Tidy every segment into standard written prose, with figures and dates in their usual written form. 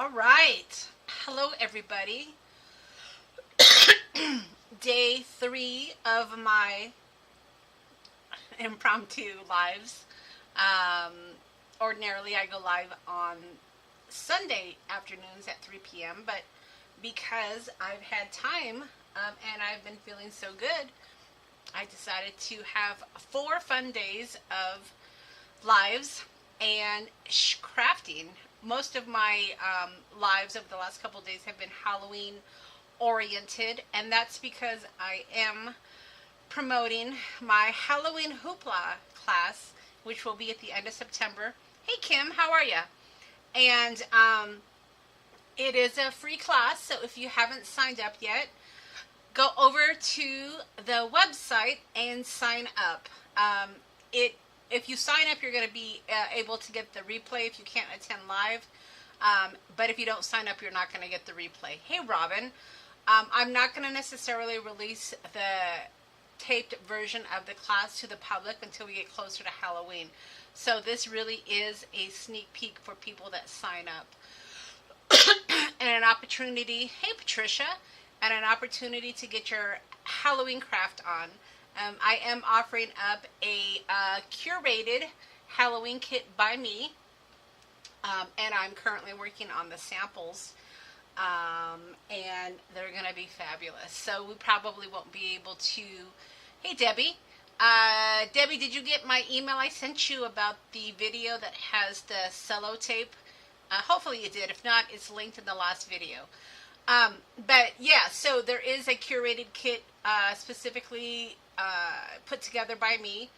All right. Hello, everybody. Day 3 of my impromptu lives. Um, Ordinarily, I go live on Sunday afternoons at 3 p.m., but because I've had time and I've been feeling so good, I decided to have 4 fun days of lives and crafting. Most of my lives over the last couple of days have been Halloween oriented, and that's because I am promoting my Halloween hoopla class, which will be at the end of September. Hey Kim, how are you? And it is a free class, so if you haven't signed up yet, go over to the website and sign up. If you sign up, you're going to be able to get the replay if you can't attend live. But if you don't sign up, you're not going to get the replay. Hey, Robin. I'm not going to necessarily release the taped version of the class to the public until we get closer to Halloween. So this really is a sneak peek for people that sign up. And an opportunity, hey, Patricia, and an opportunity to get your Halloween craft on. I am offering up a curated Halloween kit by me, and I'm currently working on the samples, and they're going to be fabulous. So we probably won't be able to... Hey, Debbie. Debbie, did you get my email I sent you about the video that has the cello tape? Hopefully you did. If not, it's linked in the last video. But yeah, so there is a curated kit specifically put together by me,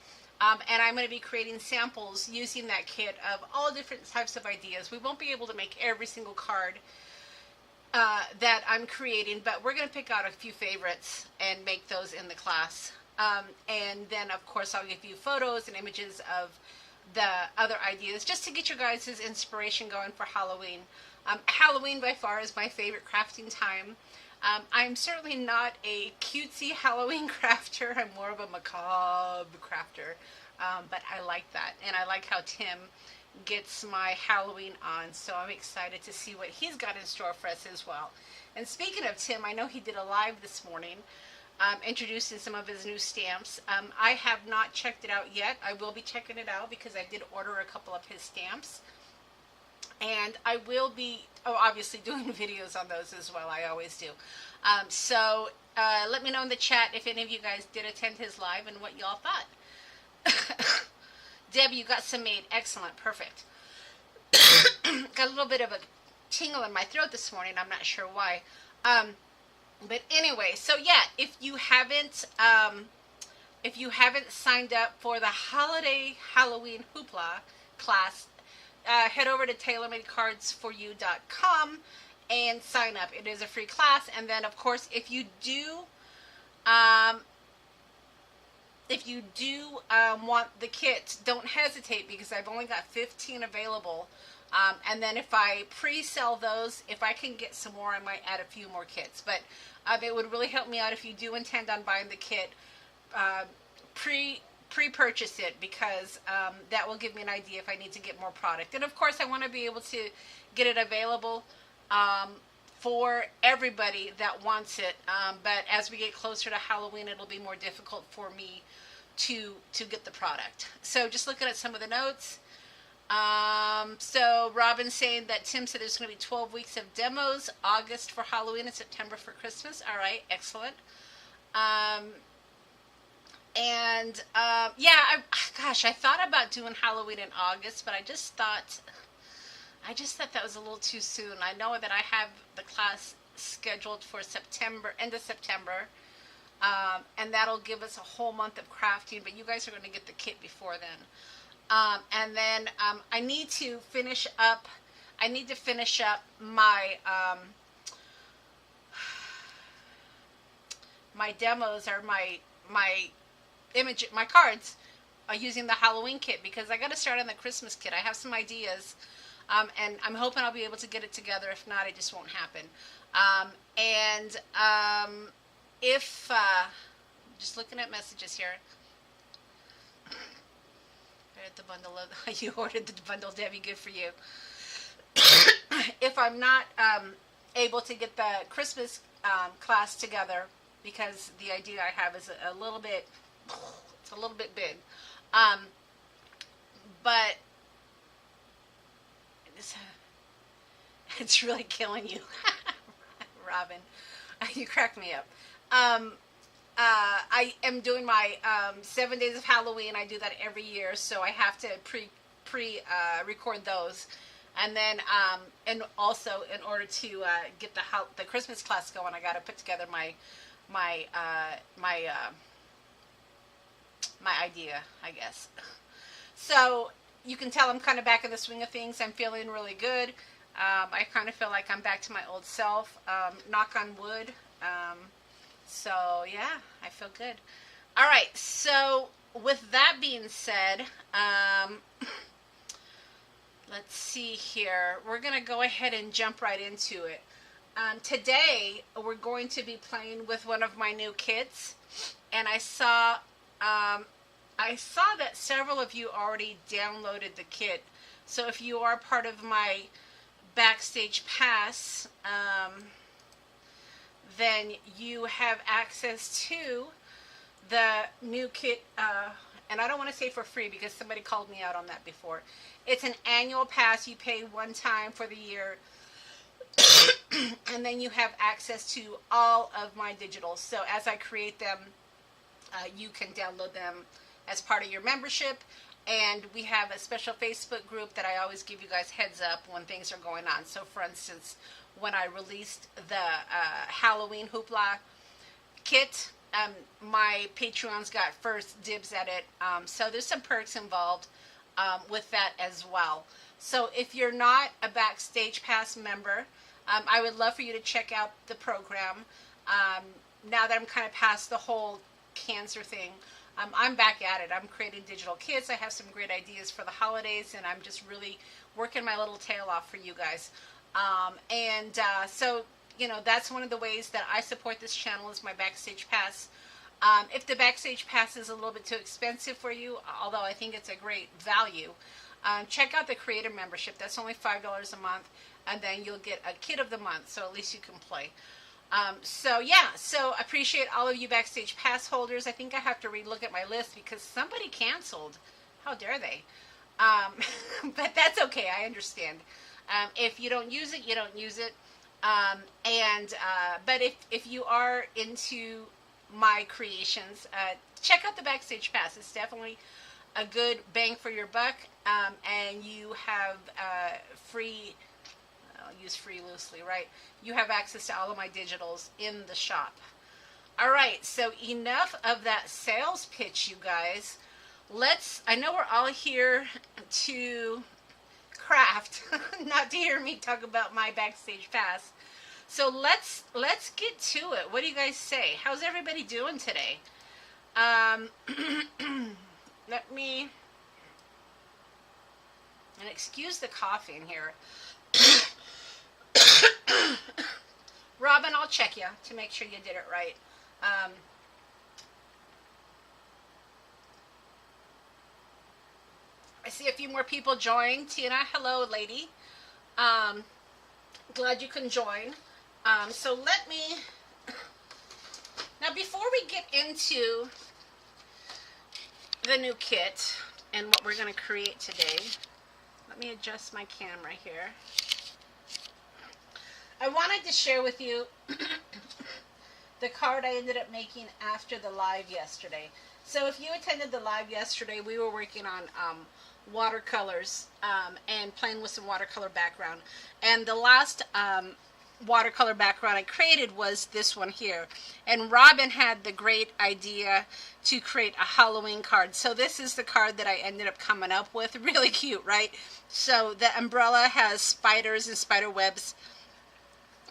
and I'm going to be creating samples using that kit of all different types of ideas. We won't be able to make every single card that I'm creating, but we're going to pick out a few favorites and make those in the class. And then, of course, I'll give you photos and images of the other ideas just to get your guys' inspiration going for Halloween. Halloween by far is my favorite crafting time. I'm certainly not a cutesy Halloween crafter. I'm more of a macabre crafter, but I like that. And I like how Tim gets my Halloween on, so I'm excited to see what he's got in store for us as well. And speaking of Tim, I know he did a live this morning introducing some of his new stamps. I have not checked it out yet. I will be checking it out because I did order a couple of his stamps. And I will be, obviously doing videos on those as well. I always do. So let me know in the chat if any of you guys did attend his live and what y'all thought. Debbie, you got some made. Excellent. Perfect. Got a little bit of a tingle in my throat this morning. I'm not sure why. But anyway, so yeah, if you haven't signed up for the holiday Halloween hoopla class, head over to Taylormadecards4u.com and sign up. It is a free class. And then, of course, if you do want the kit, don't hesitate because I've only got 15 available. And then if I pre-sell those, if I can get some more, I might add a few more kits. But it would really help me out if you do intend on buying the kit. Pre-purchase it because that will give me an idea if I need to get more product. And of course I want to be able to get it available for everybody that wants it, but as we get closer to Halloween it'll be more difficult for me to get the product. So just looking at some of the notes, so Robin's saying that Tim said there's going to be 12 weeks of demos, August for Halloween and September for Christmas. All right, excellent. Yeah, I thought about doing Halloween in August, but I just thought that was a little too soon. I know that I have the class scheduled for September, end of September, and that'll give us a whole month of crafting, but you guys are going to get the kit before then. And then I need to finish up my my demos or my cards using the Halloween kit because I got to start on the Christmas kit. I have some ideas, and I'm hoping I'll be able to get it together. If not, it just won't happen. If just looking at messages here. The bundle of you ordered the bundle, Debbie. Good for you. if I'm not able to get the Christmas class together, because the idea I have is a little bit, it's a little bit big, but it's really killing you, Robin. You crack me up. I am doing my 7 days of Halloween. I do that every year, so I have to record those, and then and also in order to get the Christmas class going, I got to put together my idea, I guess. So you can tell I'm kind of back in the swing of things. I'm feeling really good. I kind of feel like I'm back to my old self. Knock on wood. So yeah, I feel good. All right. So with that being said, let's see here. We're going to go ahead and jump right into it. Today, we're going to be playing with one of my new kits. And I saw that several of you already downloaded the kit. So if you are part of my Backstage Pass, then you have access to the new kit, and I don't want to say for free because somebody called me out on that before. It's an annual pass. You pay one time for the year, and then you have access to all of my digitals. So as I create them, you can download them as part of your membership. And we have a special Facebook group that I always give you guys heads up when things are going on. So for instance, when I released the Halloween Hoopla kit, my Patreons got first dibs at it. So there's some perks involved with that as well. So if you're not a Backstage Pass member, I would love for you to check out the program. Now that I'm kind of past the whole cancer thing, I'm back at it. I'm creating digital kits. I have some great ideas for the holidays, and I'm just really working my little tail off for you guys. So, you know, that's one of the ways that I support this channel is my Backstage Pass. If the Backstage Pass is a little bit too expensive for you, although I think it's a great value, check out the Creator Membership. That's only $5 a month, and then you'll get a kit of the month, so at least you can play. So I appreciate all of you Backstage Pass holders. I think I have to relook at my list because somebody canceled. How dare they? But that's okay. I understand. If you don't use it, you don't use it. But if you are into my creations, check out the Backstage Pass. It's definitely a good bang for your buck, and you have free. I'll use free loosely, right? You have access to all of my digitals in the shop. All right, so enough of that sales pitch, you guys. I know we're all here to craft, not to hear me talk about my Backstage Pass. So let's get to it. What do you guys say? How's everybody doing today? Let me, and excuse the coughing here. Robin, I'll check you to make sure you did it right. I see a few more people join. Tina, hello, lady. Glad you can join. So let me, now before we get into the new kit and what we're going to create today, let me adjust my camera here. I wanted to share with you the card I ended up making after the live yesterday. So if you attended the live yesterday, we were working on watercolors and playing with some watercolor background. And the last watercolor background I created was this one here. And Robin had the great idea to create a Halloween card. So this is the card that I ended up coming up with. Really cute, right? So the umbrella has spiders and spider webs.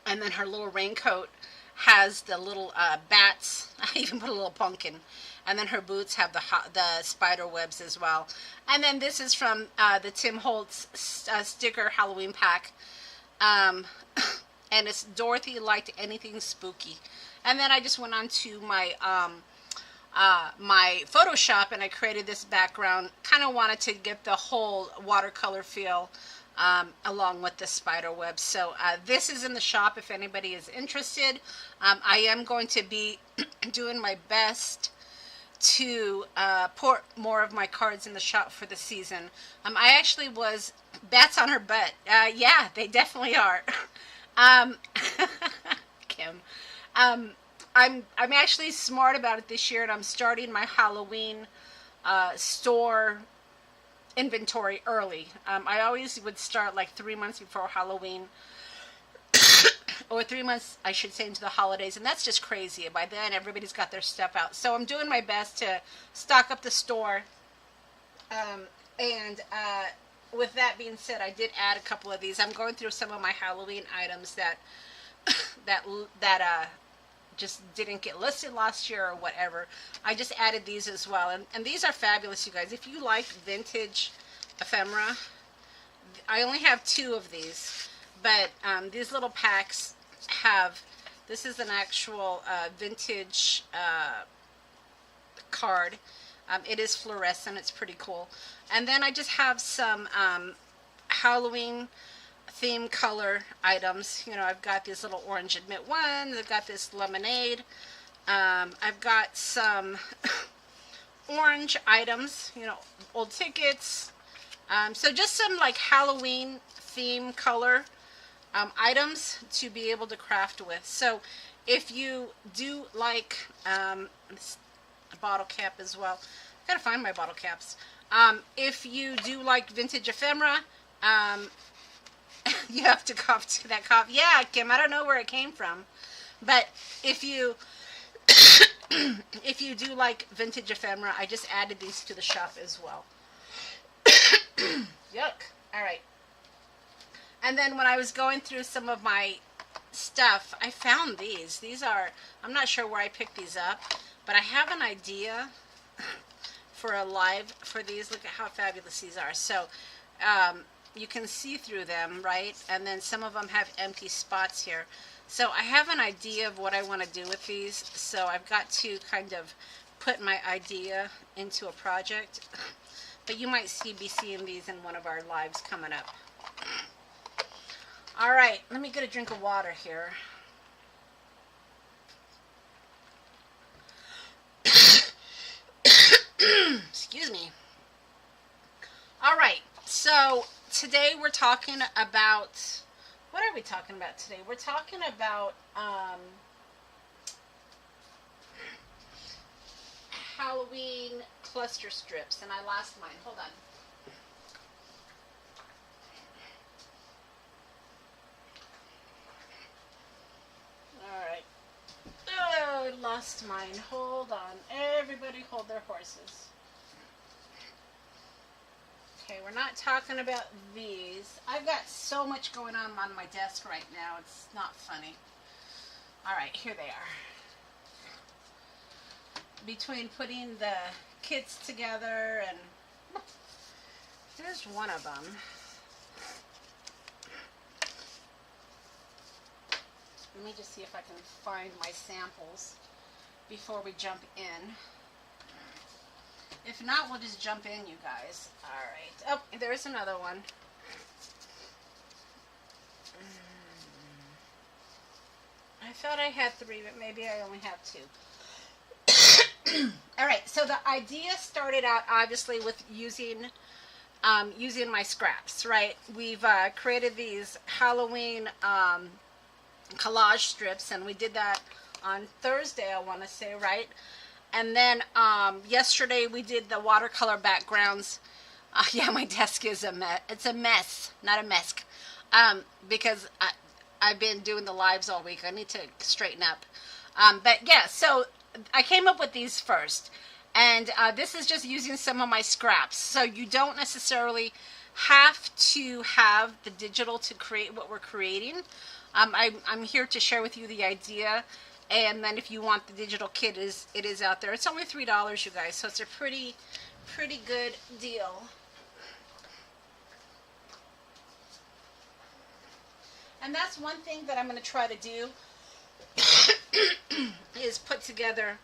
And then her little raincoat has the little bats. I even put a little pumpkin. And then her boots have the spider webs as well. And then this is from the Tim Holtz sticker Halloween pack. And it's Dorothy Liked Anything Spooky. And then I just went on to my my Photoshop and I created this background. Kind of wanted to get the whole watercolor feel. along with the spider web. So this is in the shop if anybody is interested. I am going to be doing my best to put more of my cards in the shop for the season. I actually was bats on her butt. Yeah, they definitely are. Kim. I'm actually smart about it this year, and I'm starting my Halloween store inventory early. I always would start like 3 months before Halloween, or 3 months, I should say, into the holidays, and that's just crazy. By then, everybody's got their stuff out. So I'm doing my best to stock up the store. And with that being said, I did add a couple of these. I'm going through some of my Halloween items that just didn't get listed last year or whatever. I just added these as well, and these are fabulous, you guys. If you like vintage ephemera, I only have 2 of these, but these little packs have, this is an actual vintage card. It is fluorescent. It's pretty cool. And then I just have some Halloween theme color items. You know, I've got these little orange admit ones. I've got this lemonade. I've got some orange items, you know, old tickets. So just some like Halloween theme color items to be able to craft with. So if you do like a bottle cap as well, I've got to find my bottle caps. If you do like vintage ephemera, you have to cough to that cough. Yeah, Kim, I don't know where it came from, but if you if you do like vintage ephemera, I just added these to the shop as well. Yuck. All right. And then when I was going through some of my stuff, I found these. These are, I'm not sure where I picked these up, but I have an idea for a live for these. Look at how fabulous these are. So you can see through them, right? And then some of them have empty spots here. So I have an idea of what I want to do with these. So I've got to kind of put my idea into a project. But you might be seeing these in one of our lives coming up. All right, let me get a drink of water here. Excuse me. All right, so today we're talking about, what are we talking about today? We're talking about Halloween cluster strips, and I lost mine. Hold on. Alright. Oh, I lost mine. Hold on. Everybody hold their horses. Okay, we're not talking about these. I've got so much going on my desk right now. It's not funny. Alright, here they are. Between putting the kits together and there's one of them. Let me just see if I can find my samples before we jump in. If not, we'll just jump in, you guys. Alright. Oh, there's another one. I thought I had 3, but maybe I only have 2. Alright, so the idea started out obviously with using my scraps, right? We've created these Halloween collage strips, and we did that on Thursday, I want to say, right? And then yesterday we did the watercolor backgrounds. Yeah, my desk is a mess. It's a mess, not a mess, because I've been doing the lives all week. I need to straighten up. But yeah, so I came up with these first, and this is just using some of my scraps. So you don't necessarily have to have the digital to create what we're creating. I'm here to share with you the idea, and then if you want the digital kit, it is out there. It's only $3, you guys, so it's a pretty good deal. And that's one thing that I'm going to try to do is put together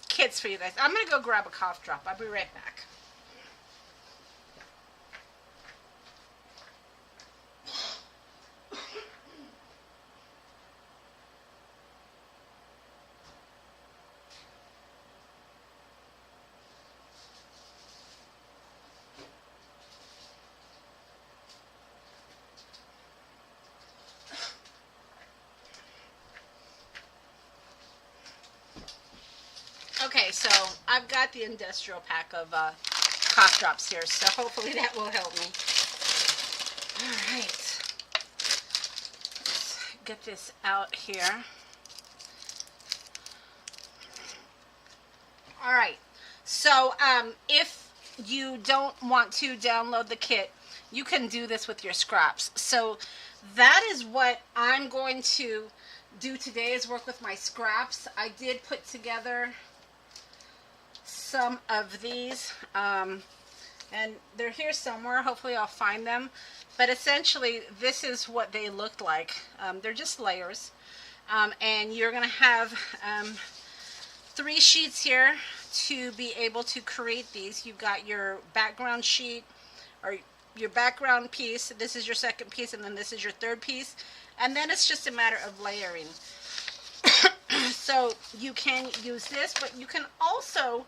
kits for you guys. I'm going to go grab a cough drop. I'll be right back. Okay, so I've got the industrial pack of cough drops here, so hopefully that will help me. All right, let's get this out here. All right, so if you don't want to download the kit, you can do this with your scraps. So that is what I'm going to do today, is work with my scraps. I did put together some of these, and they're here somewhere. Hopefully I'll find them. But essentially, this is what they looked like. They're just layers. And you're going to have 3 sheets here to be able to create these. You've got your background sheet, or your background piece. This is your second piece, and then this is your third piece. And then it's just a matter of layering. So you can use this, but you can also,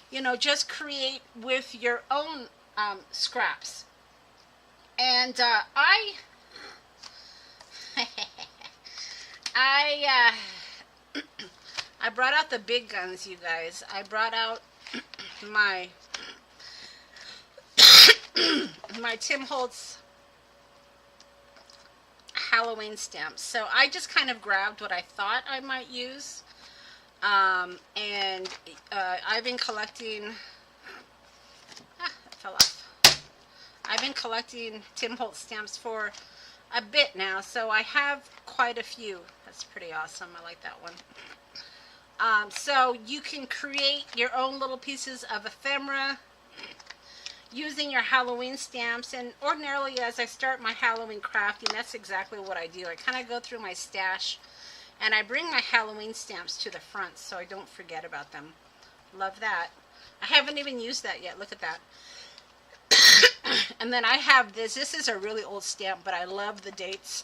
you know, just create with your own scraps. And I brought out the big guns, you guys. I brought out my my Tim Holtz Halloween stamps. So I just kind of grabbed what I thought I might use. And I've been collecting... it fell off. I've been collecting Tim Holtz stamps for a bit now, so I have quite a few. That's pretty awesome. I like that one. So you can create your own little pieces of ephemera using your Halloween stamps. And ordinarily, as I start my Halloween crafting, that's exactly what I do. I kind of go through my stash and I bring my Halloween stamps to the front so I don't forget about them. Love that. I haven't even used that yet. Look at that. And then I have this. This is a really old stamp, but I love the dates.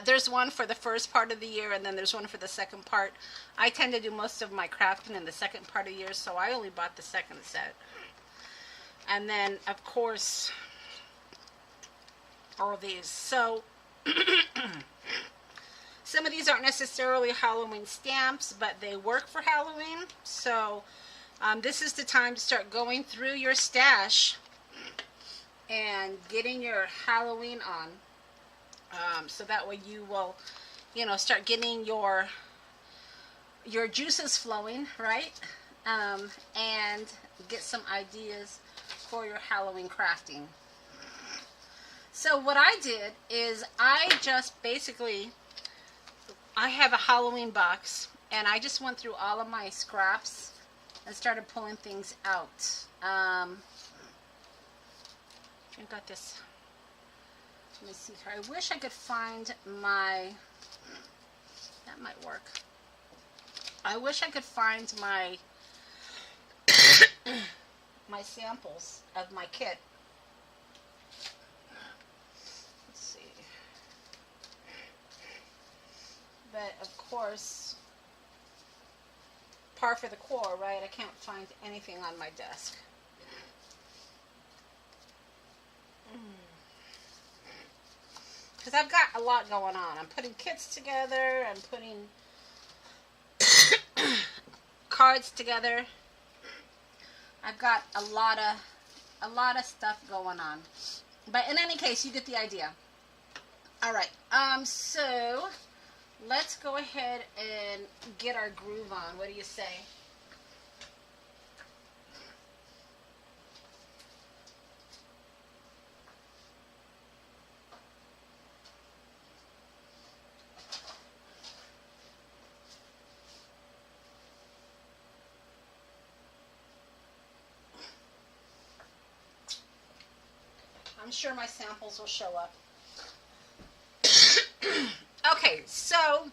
There's one for the first part of the year, and then there's one for the second part. I tend to do most of my crafting in the second part of the year, so I only bought the second set. And then, of course, all these. So, some of these aren't necessarily Halloween stamps, but they work for Halloween. So, this is the time to start going through your stash and getting your Halloween on. So that way you will, you know, start getting your juices flowing, right? And get some ideas for your Halloween crafting. So what I did is I just basically, I have a Halloween box, and I just went through all of my scraps and started pulling things out. I got this. Let me see here. I wish I could find my, that might work. I wish I could find my my samples of my kit. Let's see. But of course, par for the course, right? I can't find anything on my desk. Because I've got a lot going on. I'm putting kits together. I'm putting cards together. I've got a lot of stuff going on. But in any case, you get the idea. All right. So let's go ahead and get our groove on. What do you say? I'm sure my samples will show up. Okay, so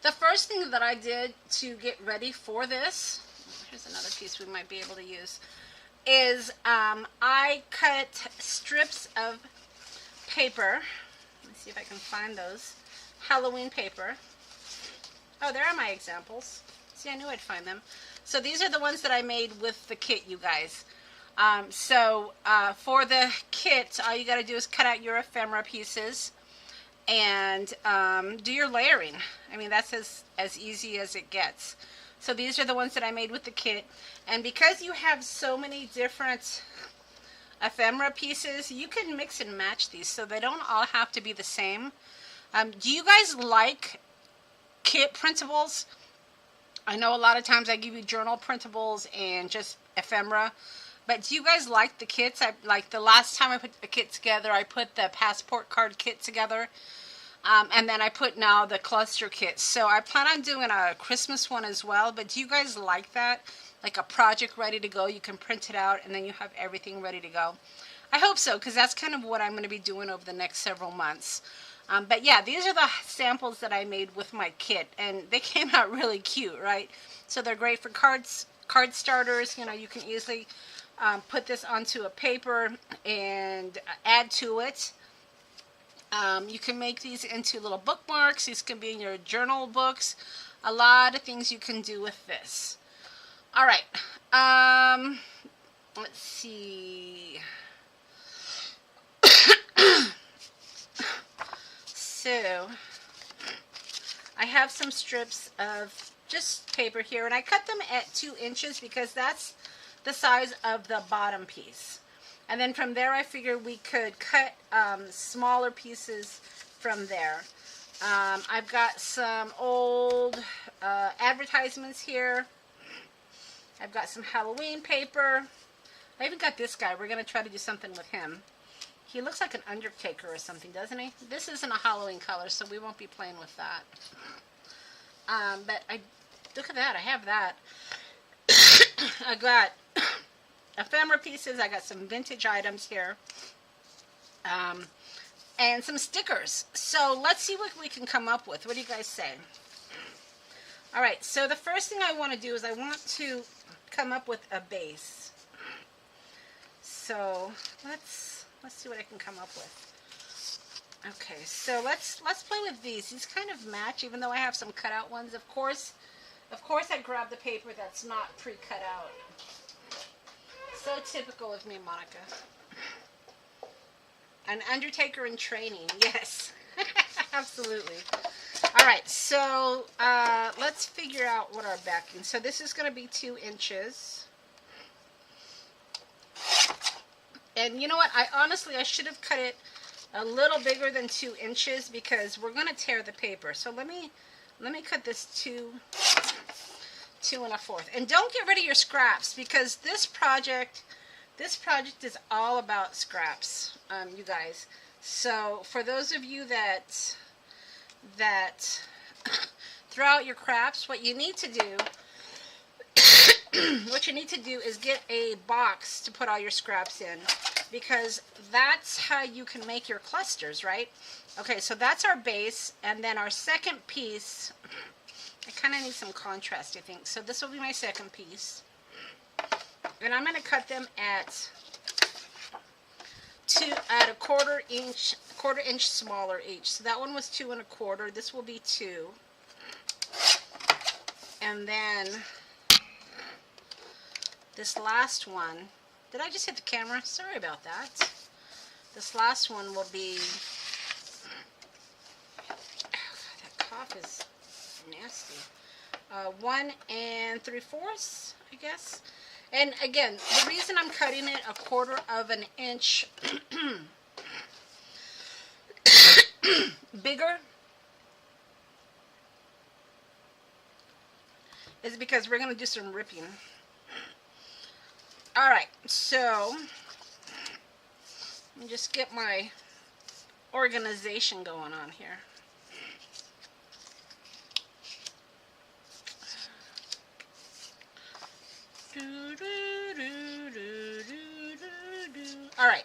the first thing that I did to get ready for this, here's another piece we might be able to use, is I cut strips of paper. Let's see if I can find those. Halloween paper. Oh, there are my examples. See, I knew I'd find them. So these are the ones that I made with the kit, you guys. For the kit, all you got to do is cut out your ephemera pieces and do your layering. I mean, that's as easy as it gets. So these are the ones that I made with the kit. And because you have so many different ephemera pieces, you can mix and match these, so they don't all have to be the same. Do you guys like kit printables? I know a lot of times I give you journal printables and just ephemera, but do you guys like the kits? Like the last time I put a kit together, I put the passport card kit together, and then I put now the cluster kit. So I plan on doing a Christmas one as well, but do you guys like that? Like a project ready to go, you can print it out and then you have everything ready to go. I hope so, because that's kind of what I'm going to be doing over the next several months. But yeah, these are the samples that I made with my kit, and they came out really cute, right? So they're great for card starters. You know, you can easily put this onto a paper and add to it. You can make these into little bookmarks. These can be in your journal books. A lot of things you can do with this. All right, let's see. So, I have some strips of just paper here, and I cut them at 2 inches because that's the size of the bottom piece. And then from there, I figured we could cut smaller pieces from there. I've got some old advertisements here. I've got some Halloween paper. I even got this guy. We're going to try to do something with him. He looks like an Undertaker or something, doesn't he? This isn't a Halloween color, so we won't be playing with that. But look at that. I have that. I got ephemera pieces. I got some vintage items here. And some stickers. So let's see what we can come up with. What do you guys say? All right, so the first thing I want to do is I want to come up with a base. So let's see what I can come up with. Okay, so let's play with these. These kind of match, even though I have some cutout ones. Of course I grabbed the paper that's not pre-cut out. So typical of me, Monica. An Undertaker in training, yes. Absolutely. All right, so let's figure out what our backing. So this is going to be 2 inches. And you know what? I should have cut it a little bigger than 2 inches because we're going to tear the paper. So let me cut this 2 1/4. And don't get rid of your scraps because this project is all about scraps, you guys. So for those of you that throw out your scraps, what you need to do is get a box to put all your scraps in, because that's how you can make your clusters, right? Okay, so that's our base, and then our second piece, I kind of need some contrast, I think. So this will be my second piece. And I'm going to cut them at a quarter inch smaller each. So that one was 2 1/4. This will be 2. And then this last one, did I just hit the camera? Sorry about that. This last one will be, oh God, that cough is nasty. 1 3/4, I guess. And again, the reason I'm cutting it a quarter of an inch bigger is because we're going to do some ripping. Alright, so let me just get my organization going on here. All right.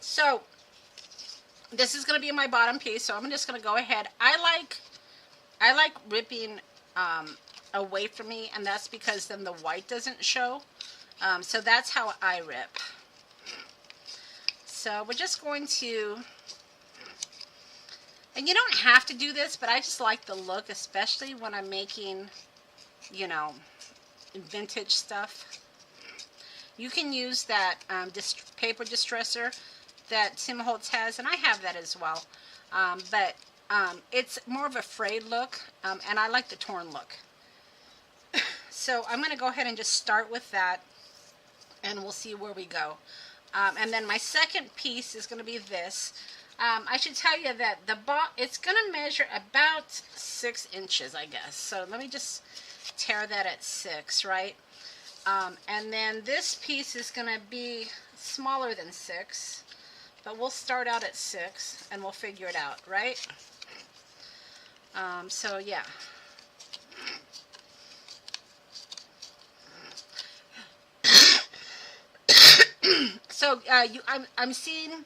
So this is going to be my bottom piece. So I'm just going to go ahead. I like ripping away from me, and that's because then the white doesn't show. So that's how I rip. So we're just going to, and you don't have to do this, but I just like the look, especially when I'm making, you know, vintage stuff. You can use that paper distresser that Tim Holtz has, and I have that as well. But It's more of a frayed look, and I like the torn look. So I'm going to go ahead and just start with that, and we'll see where we go. And then my second piece is going to be this. I should tell you that it's going to measure about 6 inches, I guess. So let me just tear that at 6, right? And then this piece is going to be smaller than 6, but we'll start out at 6 and we'll figure it out, right? So yeah. So I'm seeing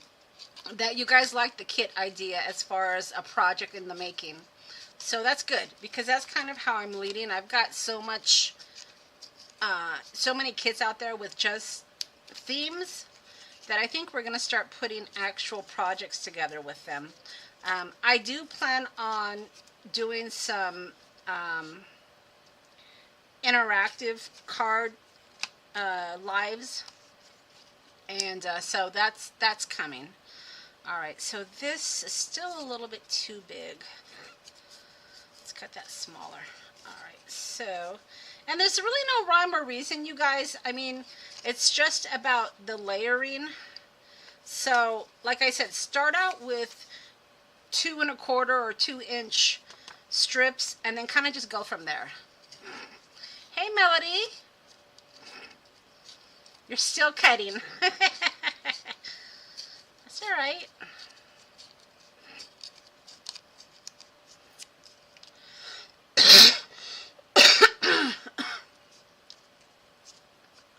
that you guys like the kit idea as far as a project in the making. So that's good, because that's kind of how I'm leading. I've got so many kits out there with just themes that I think we're going to start putting actual projects together with them. I do plan on doing some interactive card lives, and so that's coming. All right, so this is still a little bit too big. Let's cut that smaller. All right, so, and there's really no rhyme or reason, you guys. I mean, it's just about the layering. So, like I said, start out with 2 1/4 or 2-inch strips, and then kind of just go from there. Hey, Melody. You're still cutting. That's all right.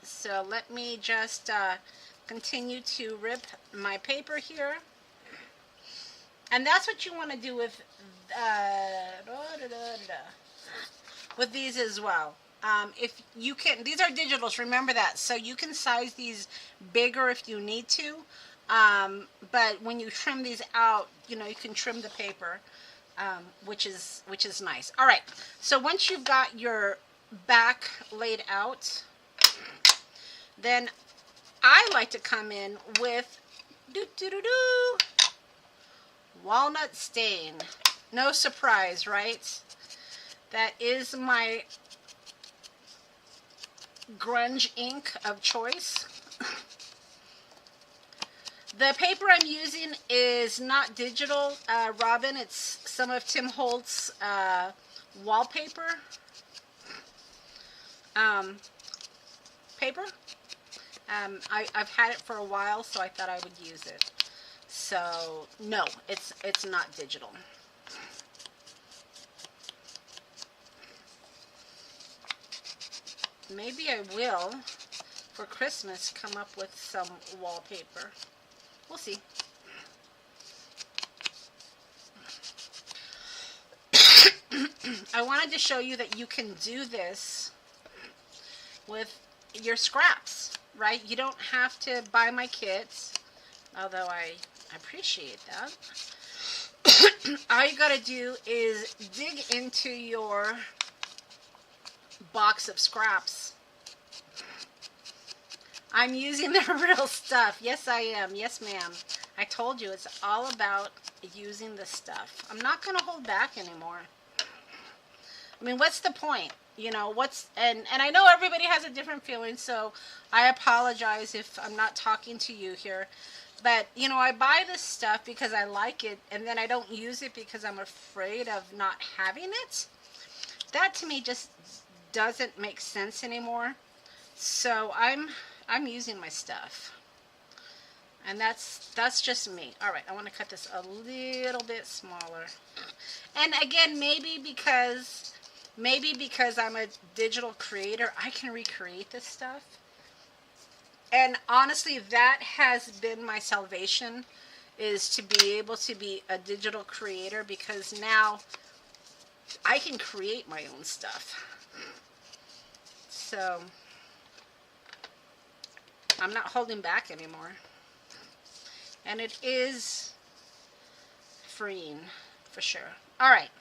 So let me just continue to rip my paper here. And that's what you want to do with these as well. If you can, these are digitals, remember that. So you can size these bigger if you need to. But when you trim these out, you know, you can trim the paper, which is nice. All right. So once you've got your back laid out, then I like to come in with walnut stain. No surprise, right? That is my grunge ink of choice. The paper I'm using is not digital, Robin. It's some of Tim Holtz wallpaper paper. I've had it for a while, so I thought I would use it. So no, it's not digital. Maybe I will, for Christmas, come up with some wallpaper. We'll see. I wanted to show you that you can do this with your scraps, right? You don't have to buy my kits, although I appreciate that. All you gotta do is dig into your box of scraps. I'm using the real stuff. Yes, I am. Yes, ma'am. I told you it's all about using the stuff. I'm not going to hold back anymore. I mean, what's the point? You know, and I know everybody has a different feeling, so I apologize if I'm not talking to you here. But, you know, I buy this stuff because I like it, and then I don't use it because I'm afraid of not having it. That to me just doesn't make sense anymore. So I'm using my stuff, and that's just me. All right, I want to cut this a little bit smaller, and again, maybe because I'm a digital creator, I can recreate this stuff. And honestly, that has been my salvation, is to be able to be a digital creator, because now I can create my own stuff. So I'm not holding back anymore. And it is freeing, for sure. All right.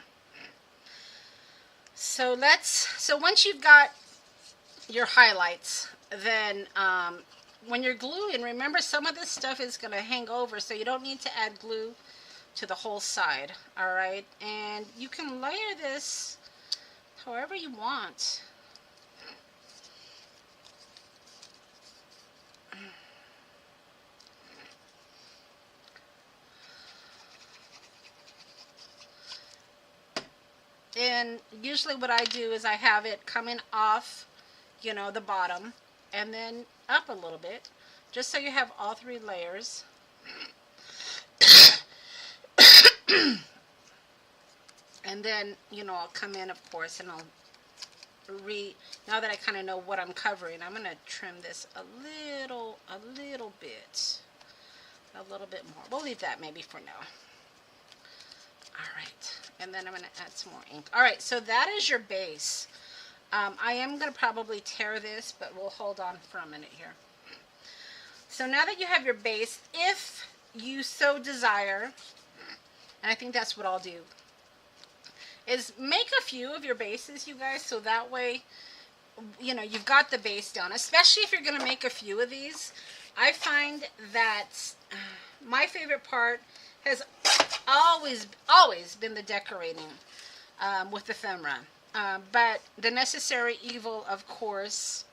So once you've got your highlights, then when you're gluing, remember some of this stuff is going to hang over, so you don't need to add glue to the whole side. All right, and you can layer this however you want. And usually what I do is I have it coming off, you know, the bottom, and then up a little bit, just so you have all three layers. And then, you know, I'll come in, of course, and I'll now that I kind of know what I'm covering, I'm going to trim this a little bit more. We'll leave that maybe for now. All right, and then I'm going to add some more ink. All right, so that is your base. I am going to probably tear this, but we'll hold on for a minute here. So now that you have your base, if you so desire, and I think that's what I'll do, is make a few of your bases, you guys, so that way, you know, you've got the base down. Especially if you're going to make a few of these. I find that my favorite part has always been the decorating with ephemera. But the necessary evil, of course,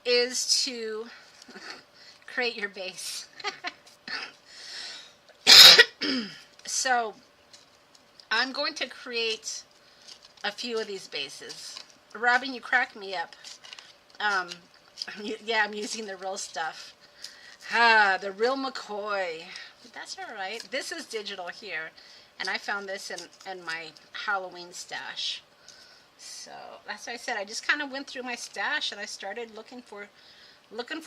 is to create your base. So I'm going to create a few of these bases. Robin, you crack me up. Yeah, I'm using the real stuff. The real McCoy. That's all right. This is digital here, and I found this in my Halloween stash. So that's why I said I just kind of went through my stash and I started looking for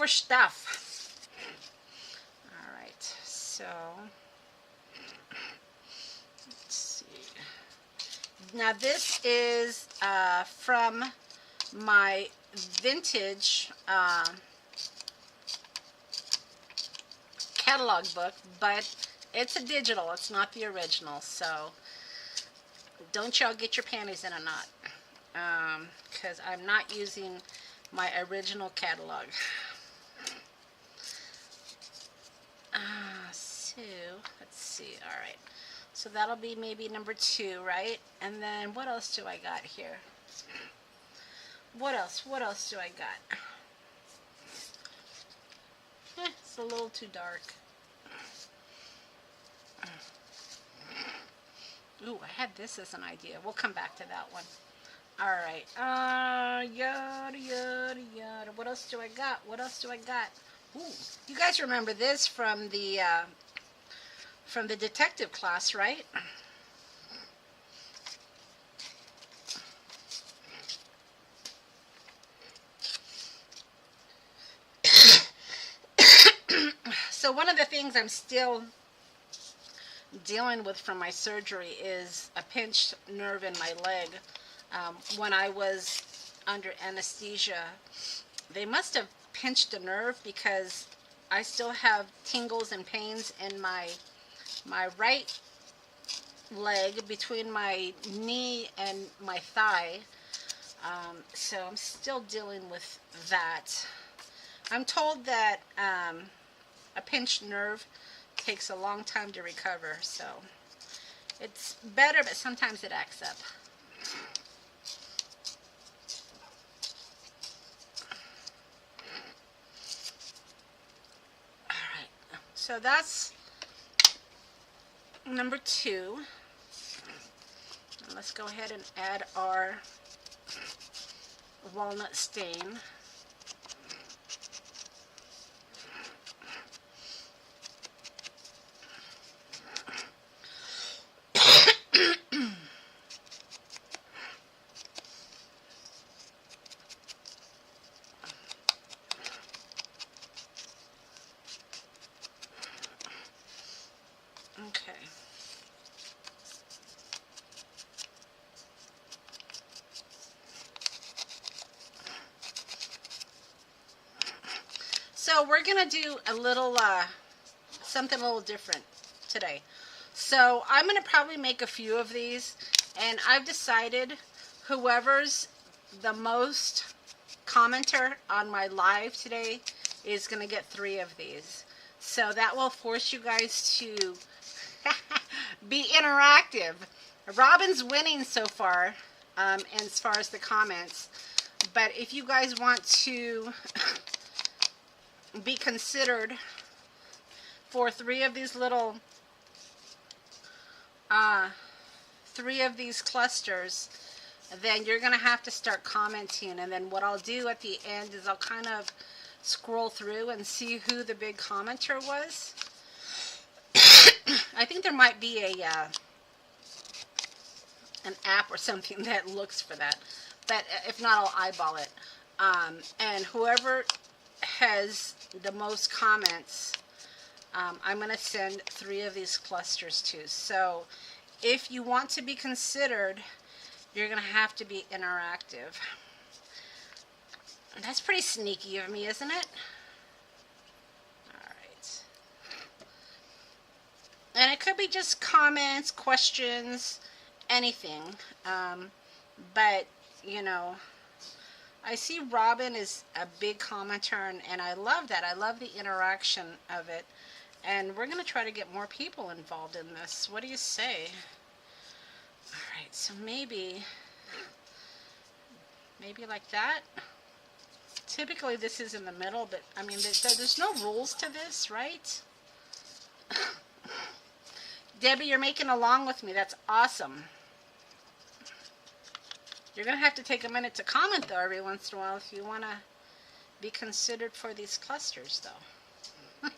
stuff. All right, so let's see. Now this is from my vintage catalog book, but it's a digital. It's not the original, so don't y'all get your panties in a knot, because I'm not using my original catalog. So let's see. All right, so that'll be maybe number 2, right? And then what else do I got here? What else do I got? It's a little too dark. Ooh, I had this as an idea. We'll come back to that one. All right. Yada, yada, yada. What else do I got? Ooh, you guys remember this from the detective class, right? So one of the things I'm still dealing with from my surgery is a pinched nerve in my leg. When I was under anesthesia, they must have pinched a nerve, because I still have tingles and pains in my right leg between my knee and my thigh. So I'm still dealing with that. I'm told that a pinched nerve takes a long time to recover, so it's better, but sometimes it acts up. Alright, so that's number 2. And let's go ahead and add our walnut stain. Okay. So we're going to do a little, something a little different today. So I'm going to probably make a few of these, and I've decided whoever's the most commenter on my live today is going to get 3 of these. So that will force you guys to Be interactive. Robin's winning so far, as far as the comments. But if you guys want to be considered for three of these clusters, then you're going to have to start commenting. And then what I'll do at the end is I'll kind of scroll through and see who the big commenter was. I think there might be an app or something that looks for that. But if not, I'll eyeball it. And whoever has the most comments, I'm going to send 3 of these clusters to. So if you want to be considered, you're going to have to be interactive. That's pretty sneaky of me, isn't it? All right. And it could be just comments, questions, anything. But, you know, I see Robin is a big commenter, and I love that. I love the interaction of it. And we're going to try to get more people involved in this. What do you say? All right, so maybe like that. Typically this is in the middle, but I mean, there's no rules to this, right? Debbie, you're making along with me. That's awesome. You're going to have to take a minute to comment, though, every once in a while if you want to be considered for these clusters, though.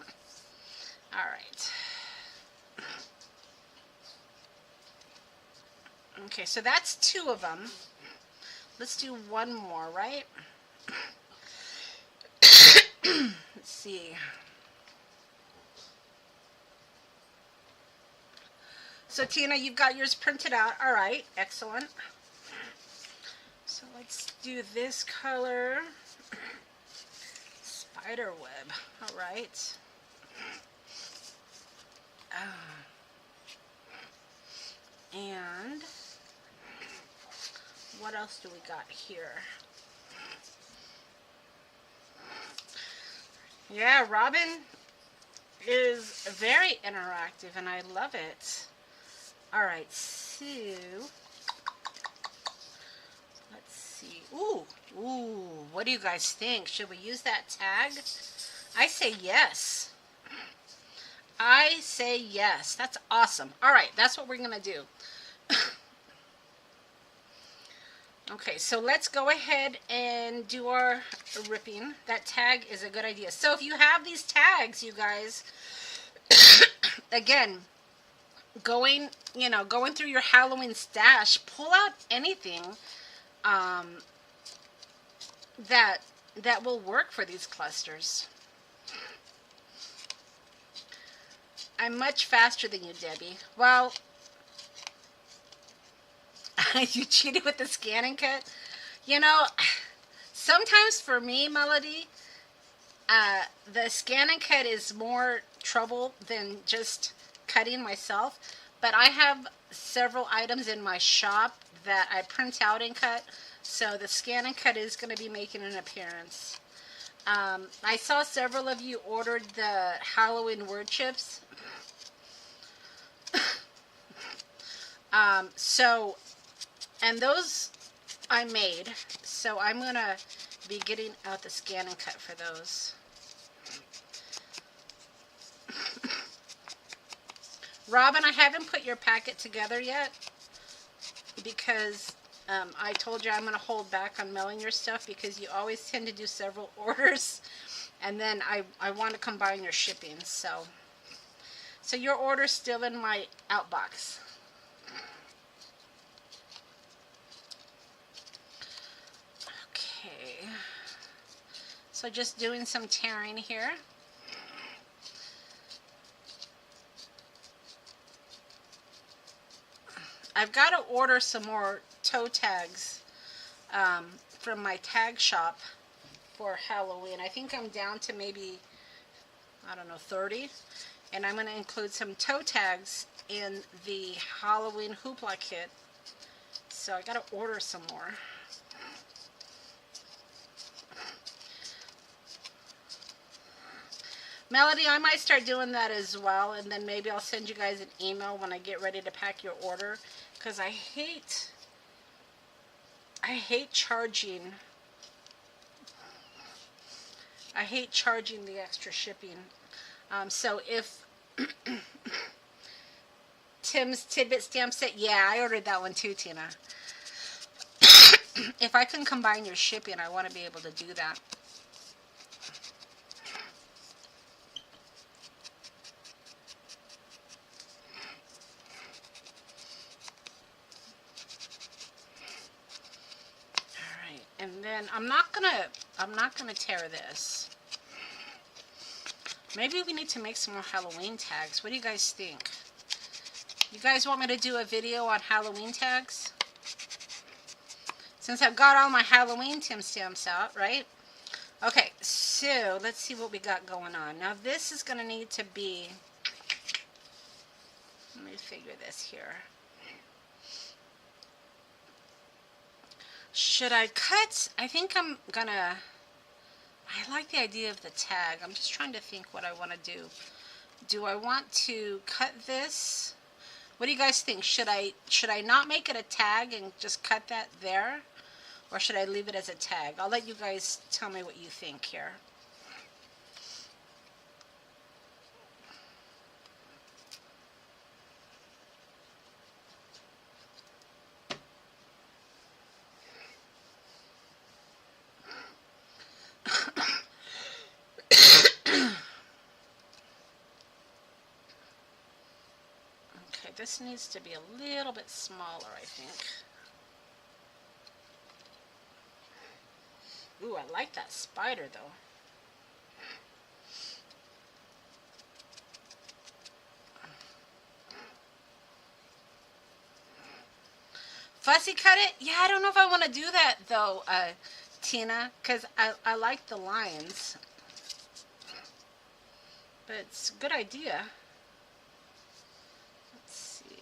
All right. Okay, so that's 2 of them. Let's do one more, right? Let's see. So, Tina, you've got yours printed out. All right, excellent. So let's do this color. Spider web. All right. And what else do we got here? Yeah, Robin is very interactive, and I love it. All right, so let's see. Ooh, what do you guys think? Should we use that tag? I say yes. I say yes. That's awesome. All right, that's what we're going to do. Okay, so let's go ahead and do our ripping. That tag is a good idea. So if you have these tags, you guys, again, going through your Halloween stash, pull out anything that will work for these clusters. I'm much faster than you, Debbie. Well, you cheated with the scanning kit. You know, sometimes for me, Melody, the scanning kit is more trouble than just cutting myself. But I have several items in my shop that I print out and cut, so the scan and cut is going to be making an appearance. I saw several of you ordered the Halloween word chips. And those I made, so I'm going to be getting out the scan and cut for those. Robin, I haven't put your packet together yet because I told you I'm going to hold back on mailing your stuff because you always tend to do several orders, and then I want to combine your shipping. So your order's still in my outbox. Okay, so just doing some tearing here. I've got to order some more toe tags from my tag shop for Halloween. I think I'm down to maybe, I don't know, 30. And I'm going to include some toe tags in the Halloween hoopla kit. So I got to order some more. Melody, I might start doing that as well, and then maybe I'll send you guys an email when I get ready to pack your order, because I hate charging. I hate charging the extra shipping. So if Tim's Tidbit Stamp Set, yeah, I ordered that one too, Tina. If I can combine your shipping, I want to be able to do that. Alright, and then I'm not gonna tear this. Maybe we need to make some more Halloween tags. What do you guys think? You guys want me to do a video on Halloween tags? Since I've got all my Halloween Tim Stamps out, right? Okay, so let's see what we got going on. Now this is going to need to be... Let me figure this here. Should I cut? I think I'm going to... I like the idea of the tag. I'm just trying to think what I want to do. Do I want to cut this? What do you guys think? Should I not make it a tag and just cut that there? Or should I leave it as a tag? I'll let you guys tell me what you think here. Okay, this needs to be a little bit smaller, I think. Ooh, I like that spider, though. Fussy cut it? Yeah, I don't know if I want to do that, though, Tina, because I like the lines. But it's a good idea. Let's see.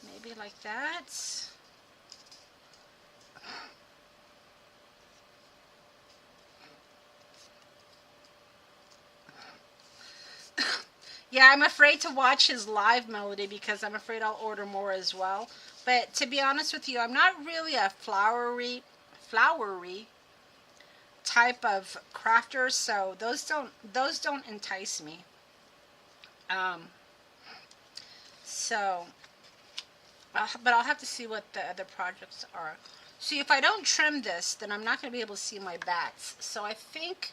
Maybe like that. Yeah, I'm afraid to watch his live, Melody, because I'm afraid I'll order more as well. But to be honest with you, I'm not really a flowery type of crafter, so those don't entice me. But I'll have to see what the other projects are. See, if I don't trim this, then I'm not going to be able to see my bats. So I think...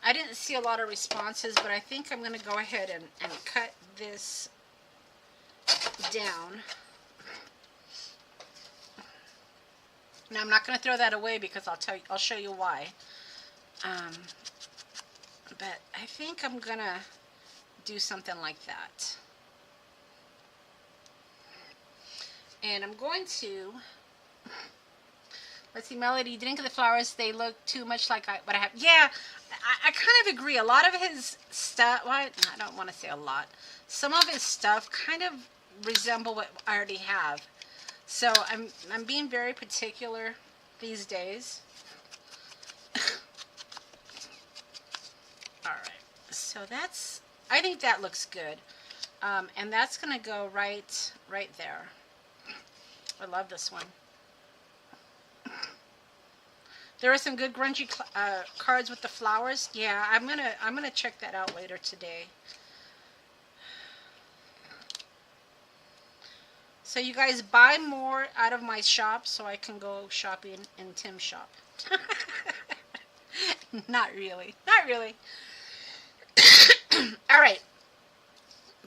I didn't see a lot of responses, but I think I'm going to go ahead and cut this down. Now I'm not going to throw that away because I'll show you why. But I think I'm going to do something like that. And I'm going to... Let's see, Melody, you didn't get the flowers. They look too much like what I have. Yeah, I kind of agree. A lot of his stuff, well, I don't want to say a lot. Some of his stuff kind of resemble what I already have. So I'm being very particular these days. All right, so that's, I think that looks good. And that's going to go right there. I love this one. There are some good grungy cards with the flowers. Yeah, I'm gonna check that out later today. So you guys buy more out of my shop so I can go shopping in Tim's shop. Not really. Not really. All right.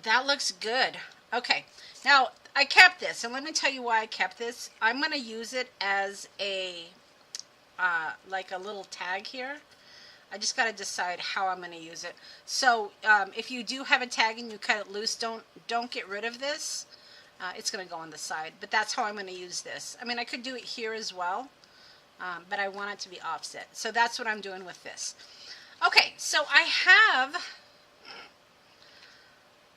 That looks good. Okay. Now, I kept this, and let me tell you why I kept this. I'm going to use it as a, like a little tag here. I just got to decide how I'm going to use it. So, if you do have a tag and you cut it loose, don't get rid of this. It's going to go on the side, but that's how I'm going to use this. I mean, I could do it here as well, but I want it to be offset. So that's what I'm doing with this. Okay, so I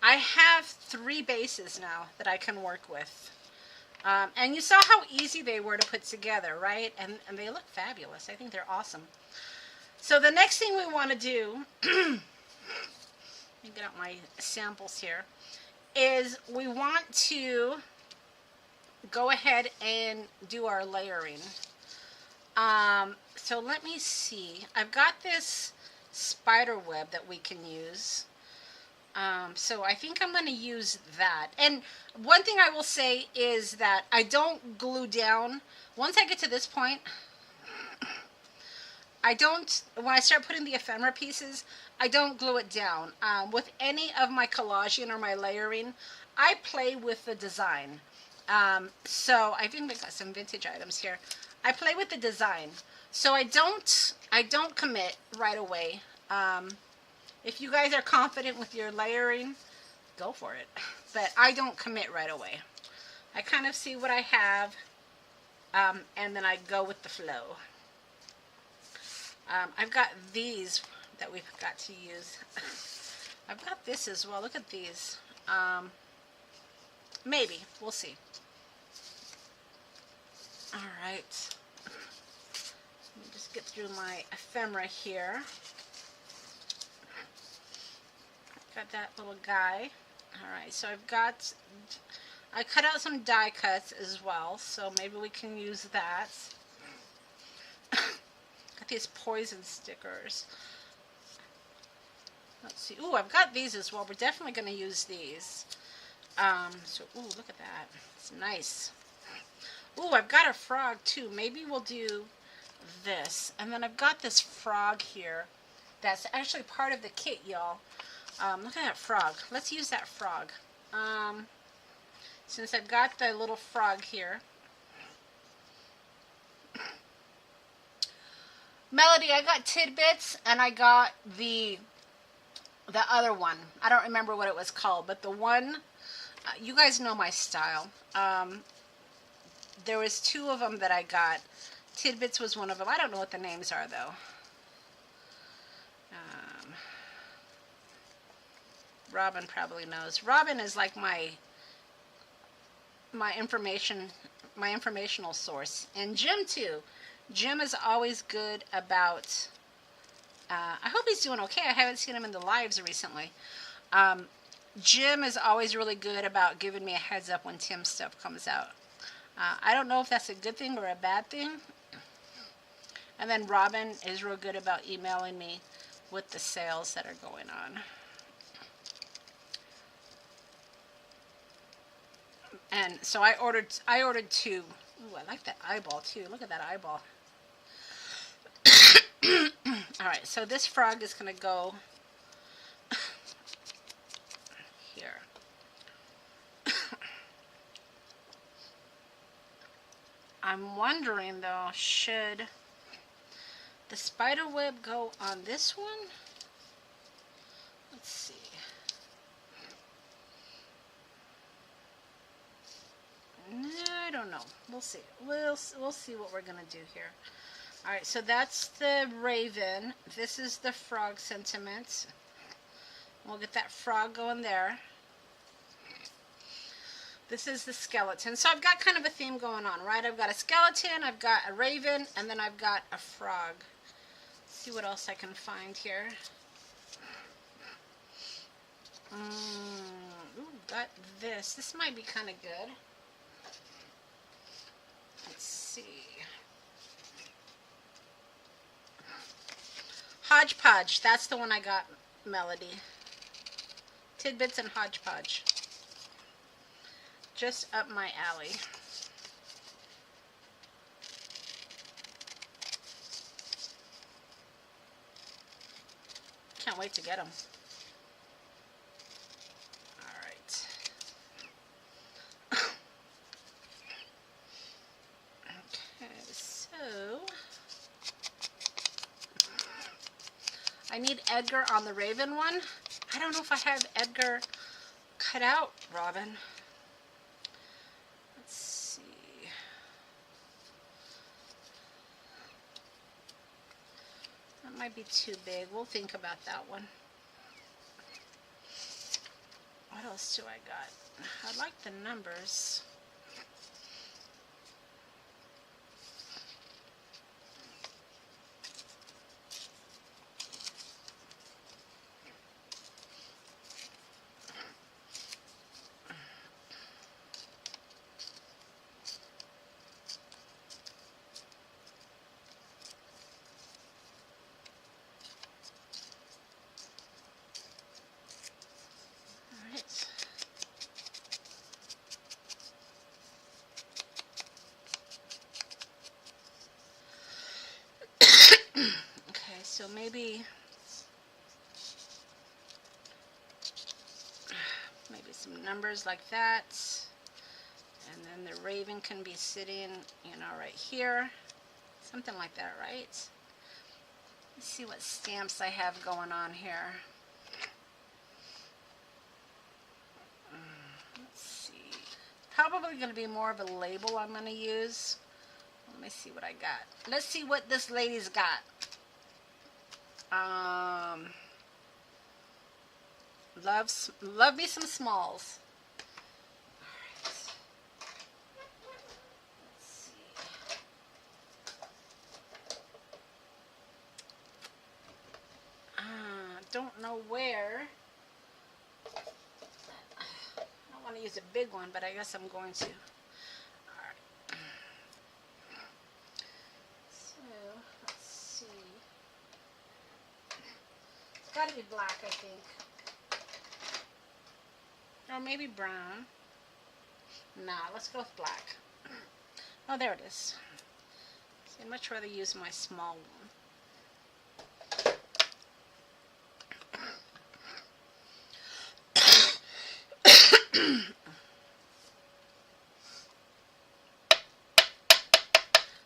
have 3 bases now that I can work with. And you saw how easy they were to put together, right? And they look fabulous. I think they're awesome. So the next thing we want to do, let me get out my samples here, is we want to go ahead and do our layering. So let me see. I've got this spider web that we can use. So I think I'm going to use that. And one thing I will say is that I don't glue down. Once I get to this point, when I start putting the ephemera pieces, I don't glue it down. With any of my collaging or my layering, I play with the design. So I think we got some vintage items here. I play with the design. So I don't commit right away. If you guys are confident with your layering, go for it. But I don't commit right away. I kind of see what I have, and then I go with the flow. I've got these that we've got to use. I've got this as well. Look at these. Maybe. We'll see. All right. Let me just get through my ephemera here. Got that little guy. All right, so I cut out some die cuts as well, so maybe we can use that. Got these poison stickers. Let's see. Ooh, I've got these as well. We're definitely going to use these. Ooh, look at that. It's nice. Ooh, I've got a frog too. Maybe we'll do this. And then I've got this frog here that's actually part of the kit, y'all. Look at that frog. Let's use that frog. Since I've got the little frog here. Melody, I got Tidbits, and I got the other one. I don't remember what it was called, but the one, you guys know my style. There was two of them that I got. Tidbits was one of them. I don't know what the names are, though. Robin probably knows. Robin is like my informational source, and Jim too. Jim is always good about. I hope he's doing okay. I haven't seen him in the lives recently. Jim is always really good about giving me a heads up when Tim's stuff comes out. I don't know if that's a good thing or a bad thing. And then Robin is real good about emailing me with the sales that are going on. And so I ordered two. Ooh, I like that eyeball too. Look at that eyeball. All right, so this frog is going to go here. I'm wondering though, should the spider web go on this one? Let's see. No, I don't know. We'll see. We'll see what we're going to do here. All right, so that's the raven. This is the frog sentiment. We'll get that frog going there. This is the skeleton. So I've got kind of a theme going on, right? I've got a skeleton, I've got a raven, and then I've got a frog. Let's see what else I can find here. Ooh, got this. This might be kind of good. Let's see. Hodgepodge. That's the one I got, Melody. Tidbits and Hodgepodge. Just up my alley. Can't wait to get them. All right. Okay, so I need Edgar on the Raven one. I don't know if I have Edgar cut out, Robin. Let's see. That might be too big. We'll think about that one. What else do I got? I like the numbers. So maybe some numbers like that. And then the raven can be sitting, you know, right here. Something like that, right? Let's see what stamps I have going on here. Let's see. Probably going to be more of a label I'm going to use. Let me see what I got. Let's see what this lady's got. Love me some smalls. All right. Let's see. Don't know where. I don't want to use a big one, but I guess I'm going to. All right. So let's see. It's got to be black, I think. Or maybe brown. Nah, let's go with black. Oh, there it is. See, I'd much rather use my small one.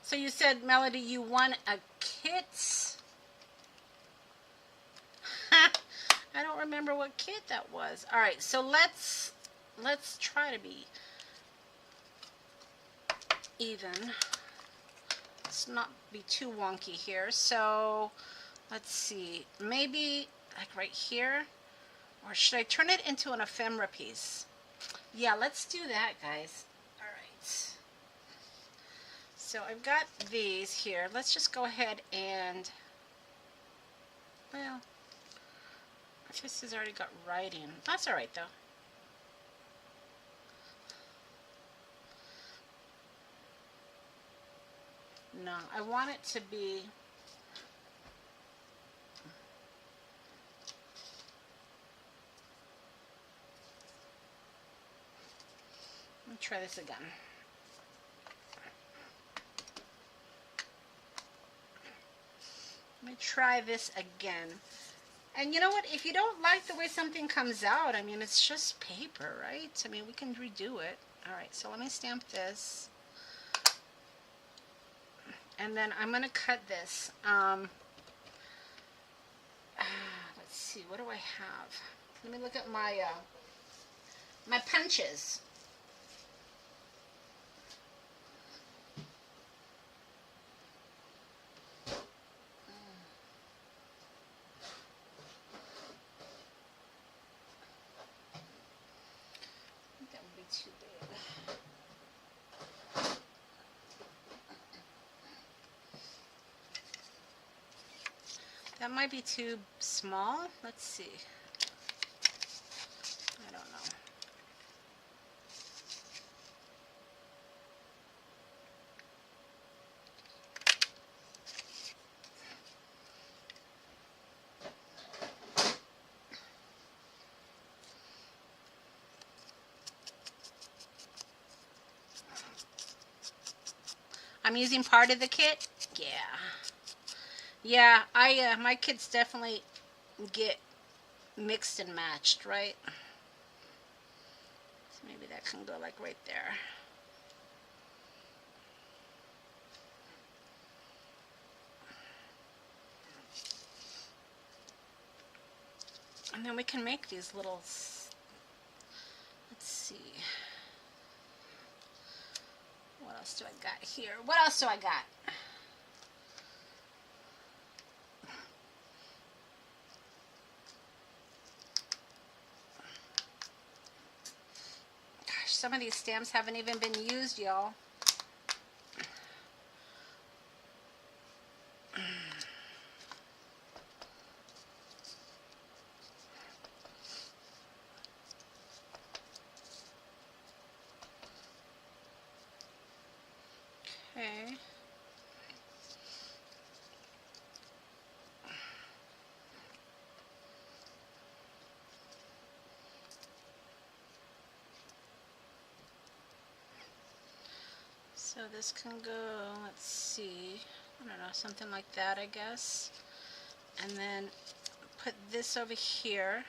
So you said, Melody, you won a kit? I don't remember what kit that was. All right, so let's try to be even. Let's not be too wonky here. So let's see, maybe like right here, or should I turn it into an ephemera piece? Yeah, let's do that, guys. All right. So I've got these here. Let's just go ahead and, well, this has already got writing. That's all right, though. No, I want it to be, let me try this again. Let me try this again. And you know what? If you don't like the way something comes out, I mean, it's just paper, right? I mean, we can redo it. All right, so let me stamp this. And then I'm going to cut this. Let's see, what do I have? Let me look at my my punches. That would be too big. That might be too small. Let's see. I don't know. I'm using part of the kit. Yeah. Yeah, my kits definitely get mixed and matched, right? So maybe that can go like right there. And then we can make these little, let's see. What else do I got here? What else do I got? Gosh, some of these stamps haven't even been used, y'all. Okay. So this can go, let's see, I don't know, something like that, I guess. And then put this over here.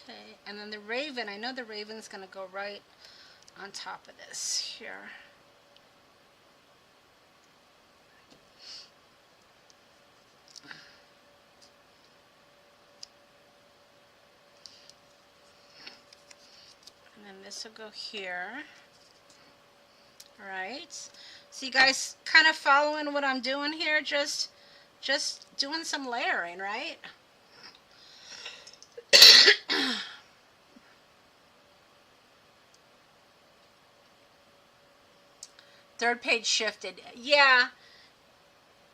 Okay, and then the raven, I know the raven's going to go right on top of this here. And then this will go here. All right. So you guys kind of following what I'm doing here? Just doing some layering, right? Third page shifted. Yeah,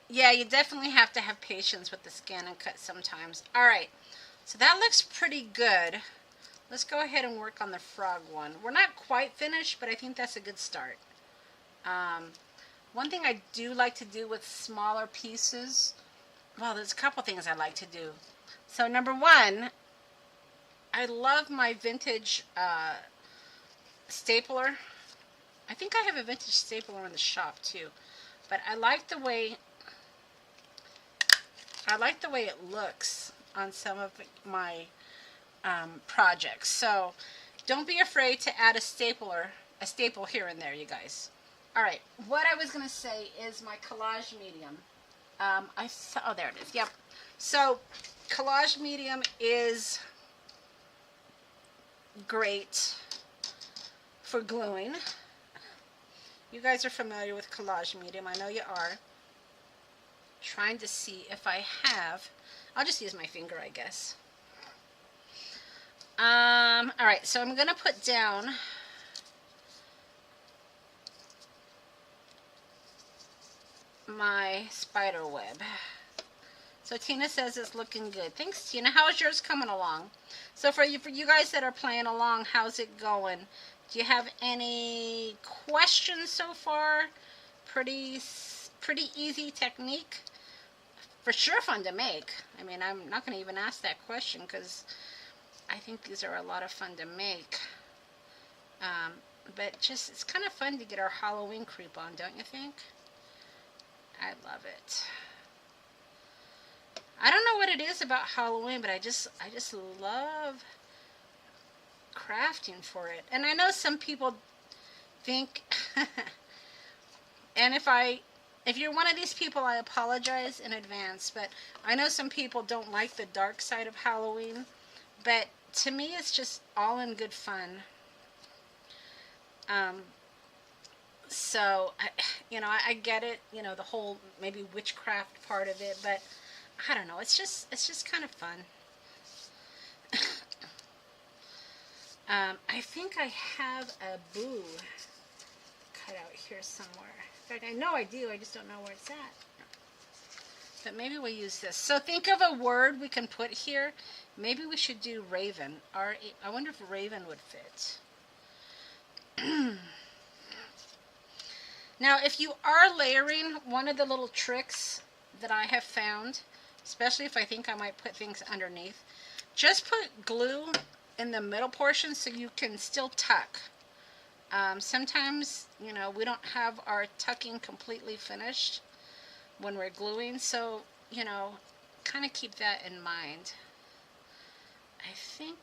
you definitely have to have patience with the scan and cut sometimes. All right, so that looks pretty good. Let's go ahead and work on the frog one. We're not quite finished, but I think that's a good start. One thing I do like to do with smaller pieces, well, there's a couple things I like to do. So number one, I love my vintage stapler. I think I have a vintage stapler in the shop too, but I like the way it looks on some of my projects. So don't be afraid to add a staple here and there, you guys. All right, what I was going to say is my collage medium. Oh, there it is. Yep. So collage medium is great for gluing. You guys are familiar with collage medium. I know you are. Trying to see if I have. I'll just use my finger, I guess. All right, so I'm going to put down my spider web. So Tina says it's looking good. Thanks, Tina. How's yours coming along? So for you guys that are playing along, how's it going? Do you have any questions so far? Pretty easy technique. For sure fun to make. I mean, I'm not going to even ask that question because I think these are a lot of fun to make. But just, it's kind of fun to get our Halloween creep on, don't you think? I love it. I don't know what it is about Halloween, but I just love crafting for it. And I know some people think, and if you're one of these people, I apologize in advance, but I know some people don't like the dark side of Halloween, but to me it's just all in good fun. So, I get it, the whole maybe witchcraft part of it, but I don't know, it's just kind of fun. I think I have a boo cut out here somewhere. In fact, I know I do, I just don't know where it's at. But maybe we'll use this. So think of a word we can put here. Maybe we should do raven. I wonder if raven would fit. Now, if you are layering, one of the little tricks that I have found, especially if I think I might put things underneath, just put glue in the middle portion so you can still tuck. Sometimes, we don't have our tucking completely finished when we're gluing, so, kind of keep that in mind. I think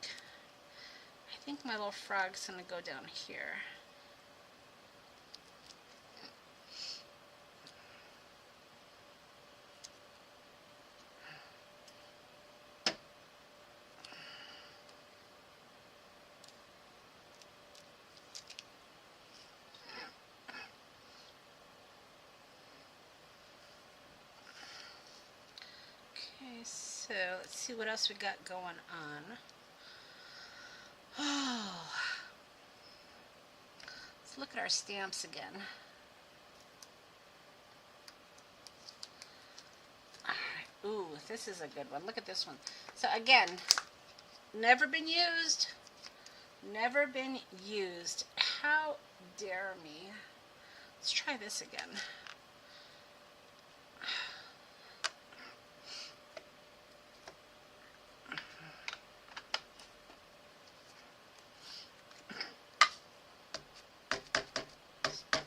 my little frog's going to go down here. Okay, so let's see what else we got going on. Oh, let's look at our stamps again. All right. Ooh, this is a good one. Look at this one. So again, never been used. Never been used. How dare me? Let's try this again.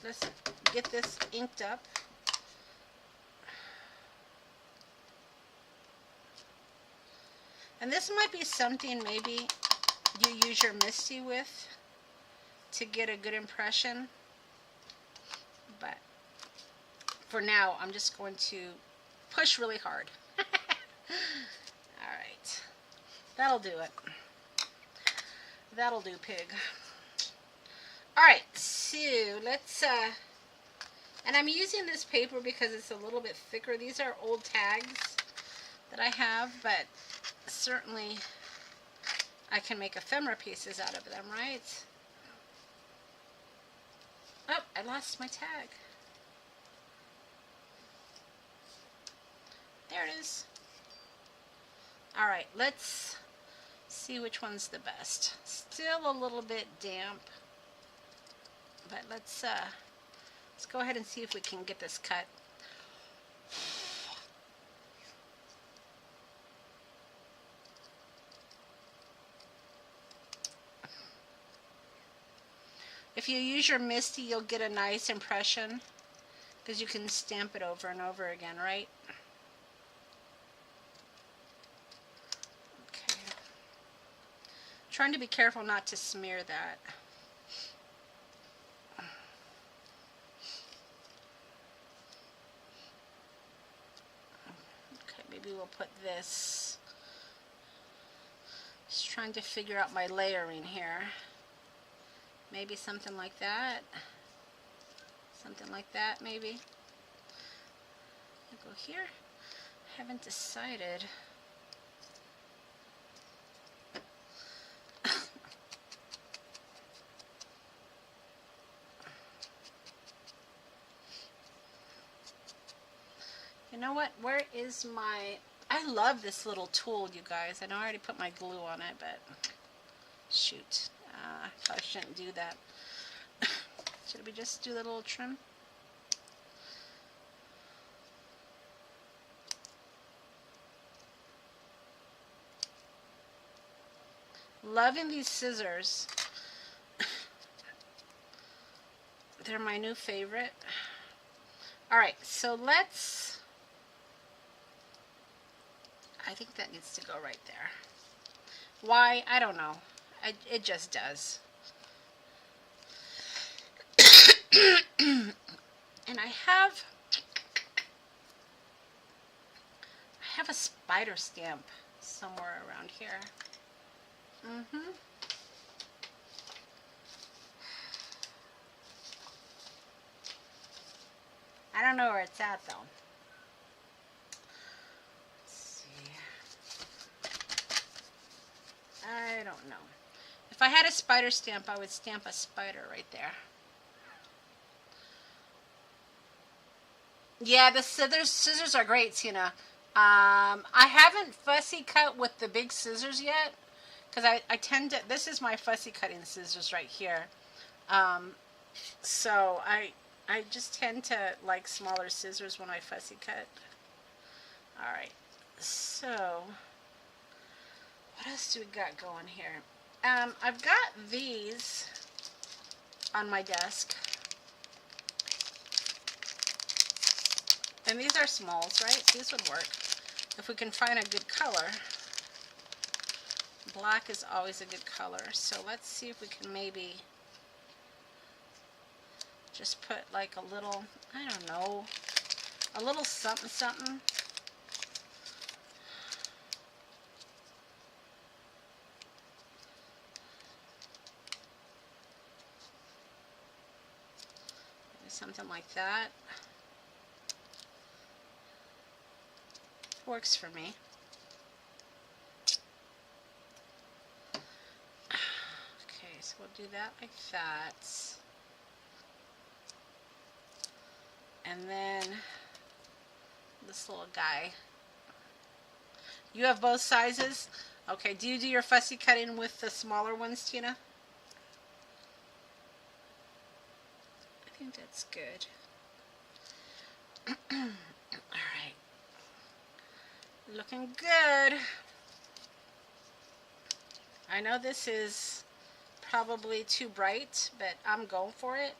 let's get this inked up. And this might be something maybe you use your Misty with to get a good impression. But for now, I'm just going to push really hard. Alright. That'll do it. That'll do, pig. Alright, so let's, and I'm using this paper because it's a little bit thicker. These are old tags that I have, but certainly I can make ephemera pieces out of them, right? Oh, I lost my tag. There it is. Alright, let's see which one's the best. Still a little bit damp, but let's go ahead and see if we can get this cut. If you use your Misty, you'll get a nice impression because you can stamp it over and over again, right? Okay. Trying to be careful not to smear that. Okay, maybe we'll put this. Just trying to figure out my layering here. Maybe something like that. Something like that, maybe. I'll go here. Haven't decided. You know what? Where is my... I love this little tool, you guys. I know I already put my glue on it, but... Shoot. I probably shouldn't do that. Should we just do the little trim? Loving these scissors. They're my new favorite. Alright, so let's... I think that needs to go right there. Why? I don't know. It just does. And I have a spider stamp somewhere around here. I don't know where it's at though. Let's see. I don't know. If I had a spider stamp, I would stamp a spider right there. Yeah, the scissors are great, Tina. I haven't fussy cut with the big scissors yet, because I tend to, this is my fussy cutting scissors right here. So I just tend to like smaller scissors when I fussy cut. Alright, so what else do we got going here? I've got these on my desk. And these are smalls, right? These would work if we can find a good color. Black is always a good color. So let's see if we can maybe just put like a little, I don't know, a little something something. Something like that. Works for me. Okay, so we'll do that like that. And then this little guy. You have both sizes? Okay, do you do your fussy cutting with the smaller ones, Tina? I think that's good. Alright. Looking good. I know this is probably too bright, but I'm going for it.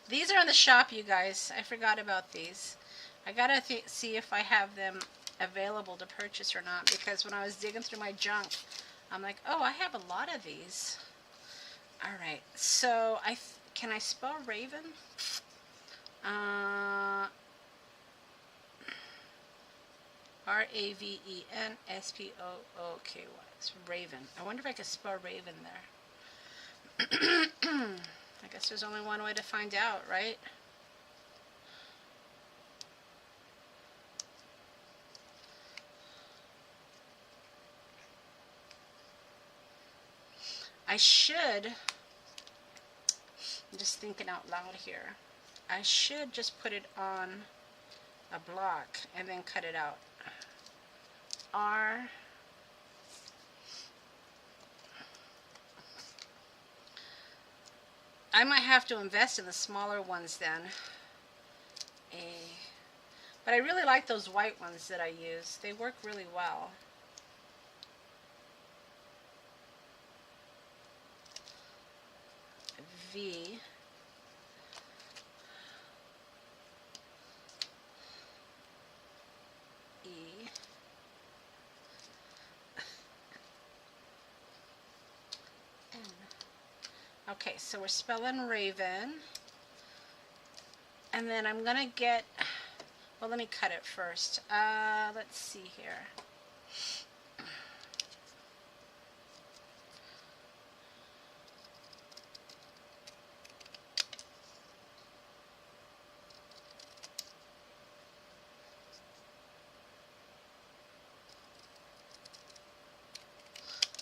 These are in the shop, you guys. I forgot about these. I gotta see if I have them available to purchase or not, because when I was digging through my junk, I'm like, oh, I have a lot of these. All right, so can I spell Raven? RavenspookY. It's Raven. I wonder if I could spell Raven there. I guess there's only one way to find out, right? I should, I'm just thinking out loud here, I should just put it on a block and then cut it out. R, I might have to invest in the smaller ones then. A, but I really like those white ones that I use. They work really well. V, E, N. Okay, so we're spelling Raven. And then I'm going to get, well, let me cut it first. Let's see here.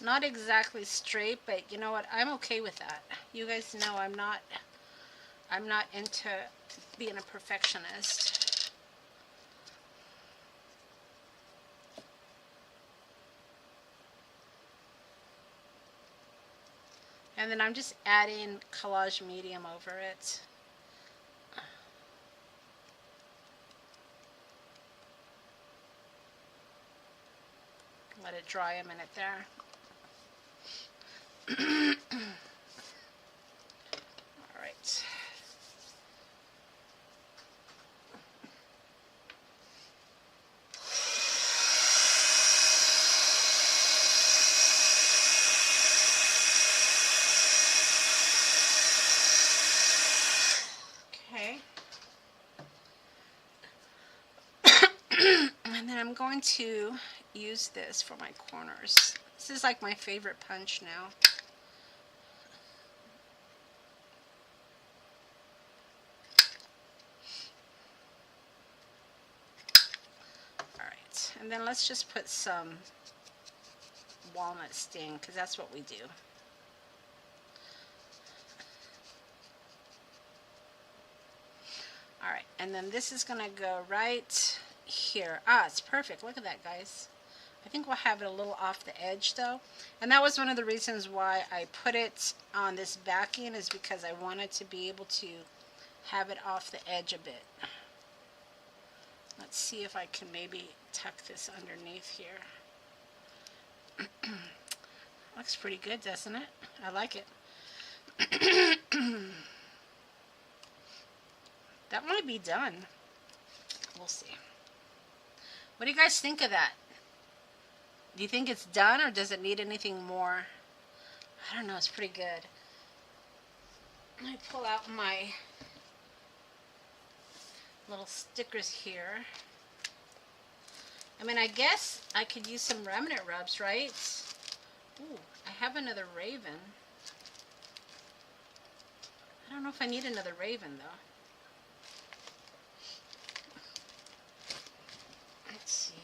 Not exactly straight, but you know what? I'm okay with that. You guys know I'm not into being a perfectionist. And then I'm just adding collage medium over it. Let it dry a minute there. All right. Okay. And then I'm going to use this for my corners. This is like my favorite punch now. Alright, and then let's just put some walnut sting, because that's what we do. Alright, and then this is going to go right here. Ah, it's perfect. Look at that, guys. I think we'll have it a little off the edge though. And that was one of the reasons why I put it on this backing, is because I wanted to be able to have it off the edge a bit. Let's see if I can maybe tuck this underneath here. Looks pretty good, doesn't it? I like it. That might be done. We'll see. What do you guys think of that? Do you think it's done, or does it need anything more? I don't know. It's pretty good. Let me pull out my little stickers here. I mean, I guess I could use some remnant rubs, right? Ooh, I have another raven. I don't know if I need another raven, though. Let's see.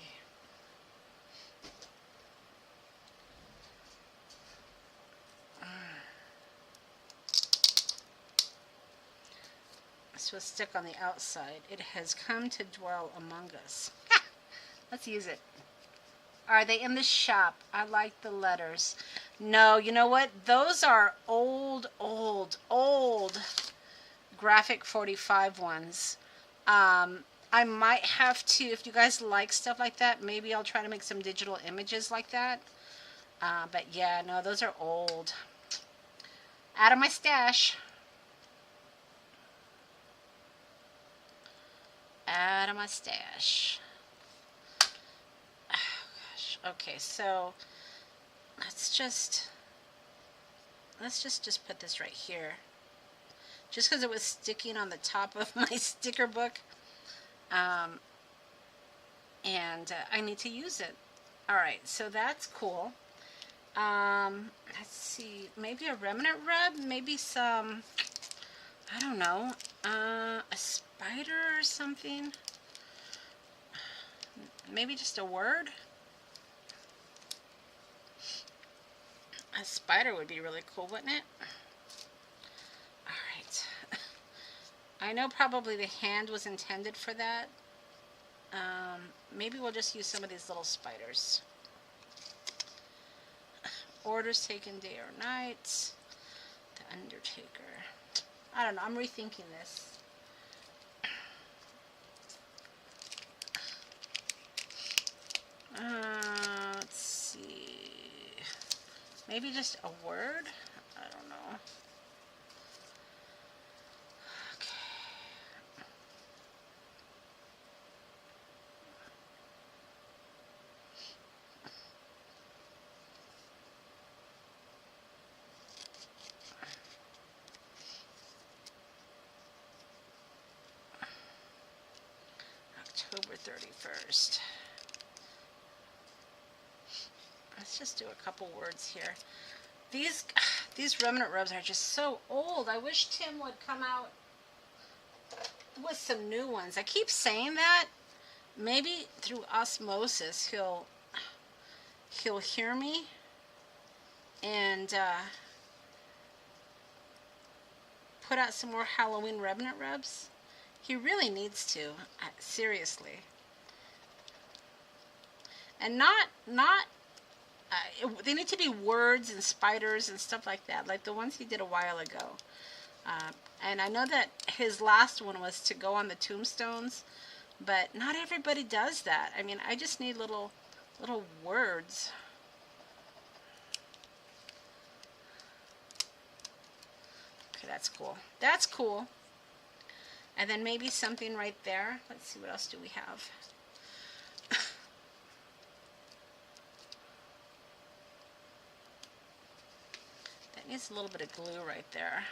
This was stuck on the outside. It has come to dwell among us. Let's use it. Are they in the shop? I like the letters. No, you know what? Those are old graphic 45 ones. I might have to, if you guys like stuff like that, maybe I'll try to make some digital images like that. But yeah, no, those are old. Out of my stash. out of my stash. Oh, gosh. Okay, so let's just put this right here. Just because it was sticking on the top of my sticker book. And I need to use it. Alright, so that's cool. Let's see, maybe a remnant rub, maybe some, I don't know, a spider or something. Maybe just a word. A spider would be really cool, wouldn't it? Alright. I know probably the hand was intended for that. Maybe we'll just use some of these little spiders. Orders taken day or night. The Undertaker. I don't know. I'm rethinking this. Let's see. Maybe just a word? I don't know. October 31st. Let's just do a couple words here. These remnant rubs are just so old. I wish Tim would come out with some new ones. I keep saying that. Maybe through osmosis he'll hear me and put out some more Halloween remnant rubs. He really needs to, seriously. And they need to be words and spiders and stuff like that, like the ones he did a while ago. And I know that his last one was to go on the tombstones, but not everybody does that. I mean, I just need little words. Okay, that's cool. That's cool. And then maybe something right there. Let's see, what else do we have? That needs a little bit of glue right there.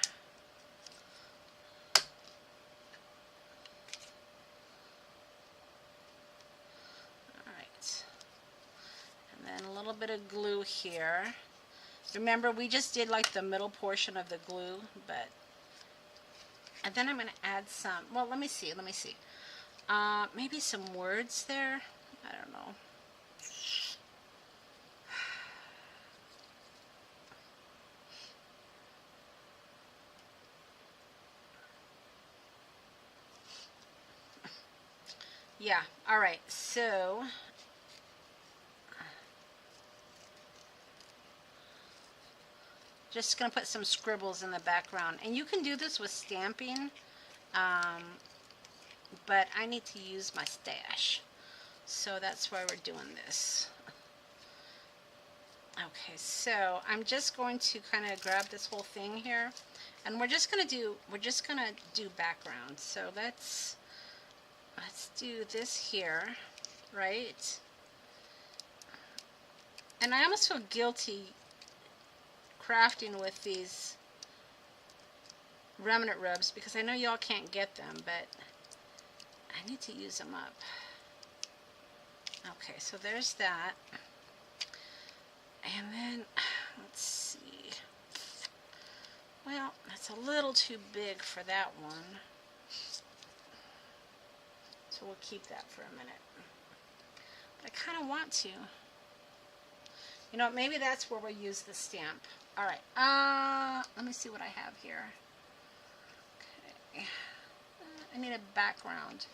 Alright. And then a little bit of glue here. Remember, we just did like the middle portion of the glue, but... And then I'm going to add some, well, let me see. Maybe some words there. I don't know. Yeah, all right. So, just going to put some scribbles in the background. And you can do this with stamping, but I need to use my stash. So that's why we're doing this. Okay, so I'm just going to kind of grab this whole thing here, and we're just gonna do background. So let's do this here, right? And I almost feel guilty crafting with these remnant rubs because I know y'all can't get them, but I need to use them up. Okay, so there's that. And then, let's see. Well, that's a little too big for that one. So we'll keep that for a minute. But I kind of want to. You know, maybe that's where we'll use the stamp. Alright, let me see what I have here. Okay. I need a background.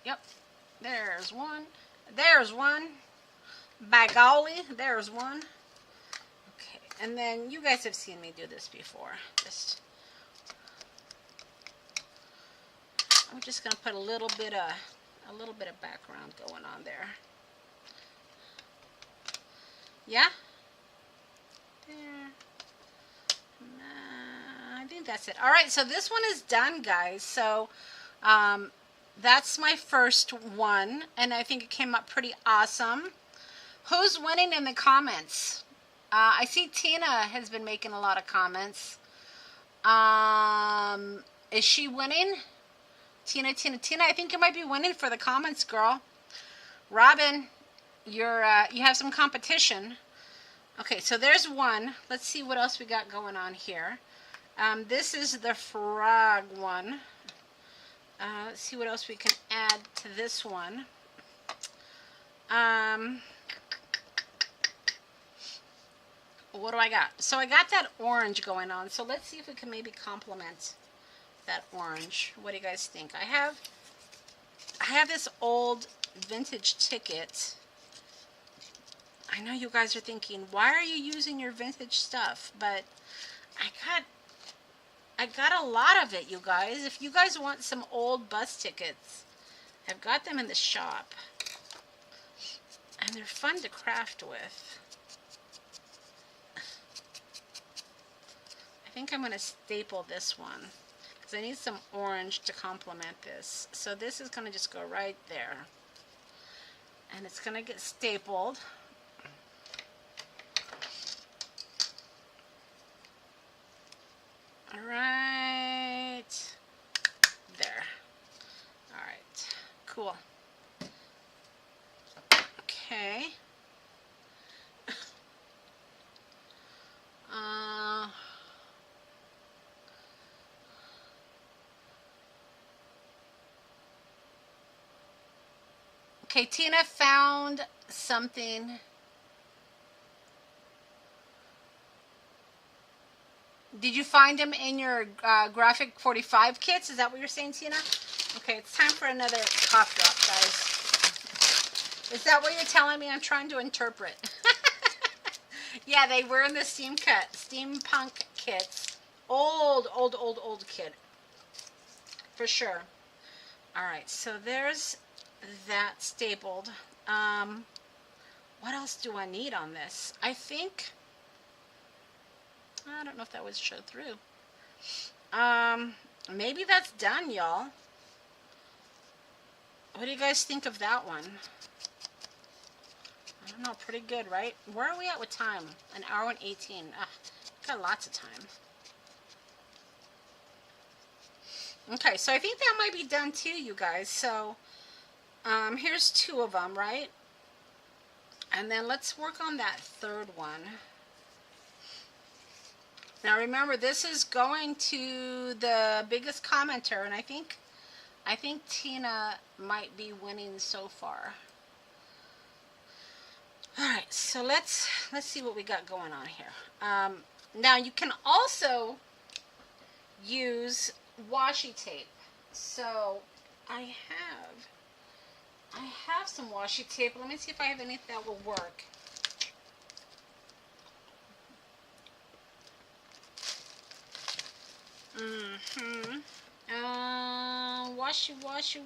Yep. There's one. There's one. By golly, there's one. Okay, and then you guys have seen me do this before. I'm just gonna put a little bit of background going on there. Yeah. There. I think think that's it. All right, so this one is done, guys. So that's my first one, and I think it came up pretty awesome. Who's winning in the comments? I see Tina has been making a lot of comments. Is she winning? Tina, I think you might be winning for the comments, girl. Robin, you have some competition. Okay, so there's one. Let's see what else we got going on here. This is the frog one. Let's see what else we can add to this one. What do I got? So I got that orange going on. So let's see if we can maybe complement that orange. What do you guys think? I have this old vintage ticket. I know you guys are thinking, why are you using your vintage stuff? But I got a lot of it, you guys. If you guys want some old bus tickets, I've got them in the shop. And they're fun to craft with. I think I'm going to staple this one because I need some orange to complement this. So this is going to just go right there. And it's going to get stapled. All right. There. All right. Cool. Okay. Okay, Tina found something. Did you find them in your graphic 45 kits? Is that what you're saying, Tina? Okay, it's time for another cough drop, guys. Is that what you're telling me? I'm trying to interpret. Yeah, they were in the steampunk kits. Old kit. For sure. All right, so there's that stapled. What else do I need on this? I think, I don't know if that would show through. Maybe that's done, y'all. What do you guys think of that one? I don't know, pretty good, right? Where are we at with time? An hour and 18. Got lots of time. Okay, so I think that might be done too, you guys. So here's two of them, right? And then let's work on that third one. Now remember, this is going to the biggest commenter, and I think Tina might be winning so far. All right, so let's see what we got going on here. Now you can also use washi tape. So I have some washi tape. Let me see if I have anything that will work.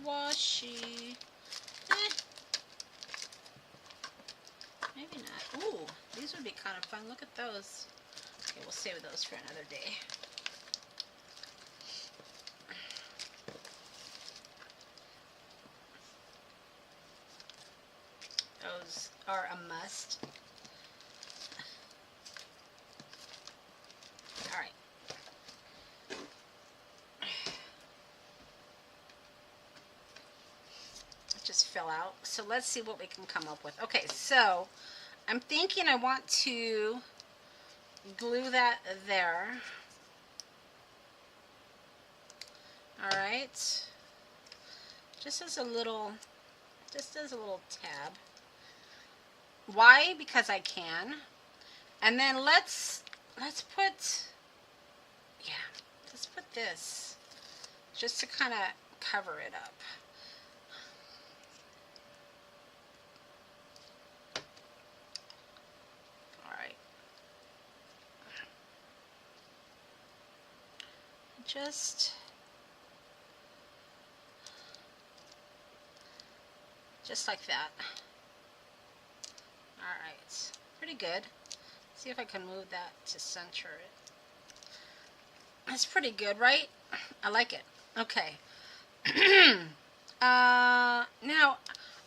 Washi. Maybe not. Ooh, these would be kind of fun. Look at those. Okay, we'll save those for another day. Those are a must. All right. It just fell out. So let's see what we can come up with. Okay, so I'm thinking I want to glue that there. All right. Just as a little tab. Why? Because I can. And then let's put this just to kind of cover it up. All right. Just like that. Alright, pretty good. See if I can move that to center it. That's pretty good, right? I like it. Okay. Now,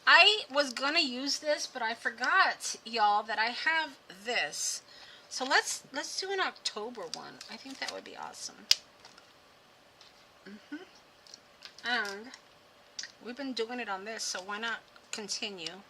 I was going to use this, but I forgot, y'all, that I have this. So let's do an October one. I think that would be awesome. And we've been doing it on this, so why not continue?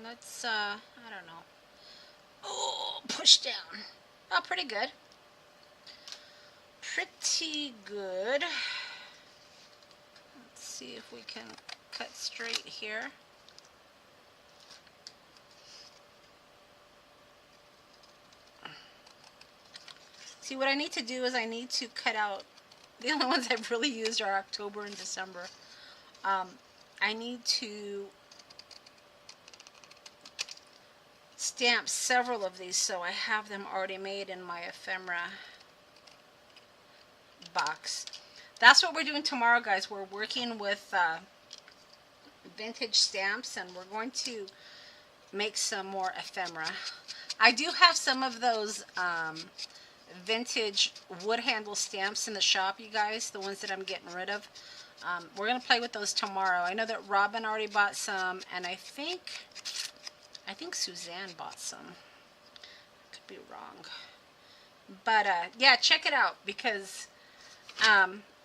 Let's, I don't know. Oh, push down. Oh, pretty good. Pretty good. Let's see if we can cut straight here. See, what I need to do is I need to cut out, the only ones I've really used are October and December. I need to stamp several of these so I have them already made in my ephemera box. That's what we're doing tomorrow, guys. We're working with vintage stamps, and we're going to make some more ephemera. I do have some of those vintage wood handle stamps in the shop, you guys, the ones that I'm getting rid of. We're going to play with those tomorrow. I know that Robin already bought some, and I think Suzanne bought some. Could be wrong. But, yeah, check it out, because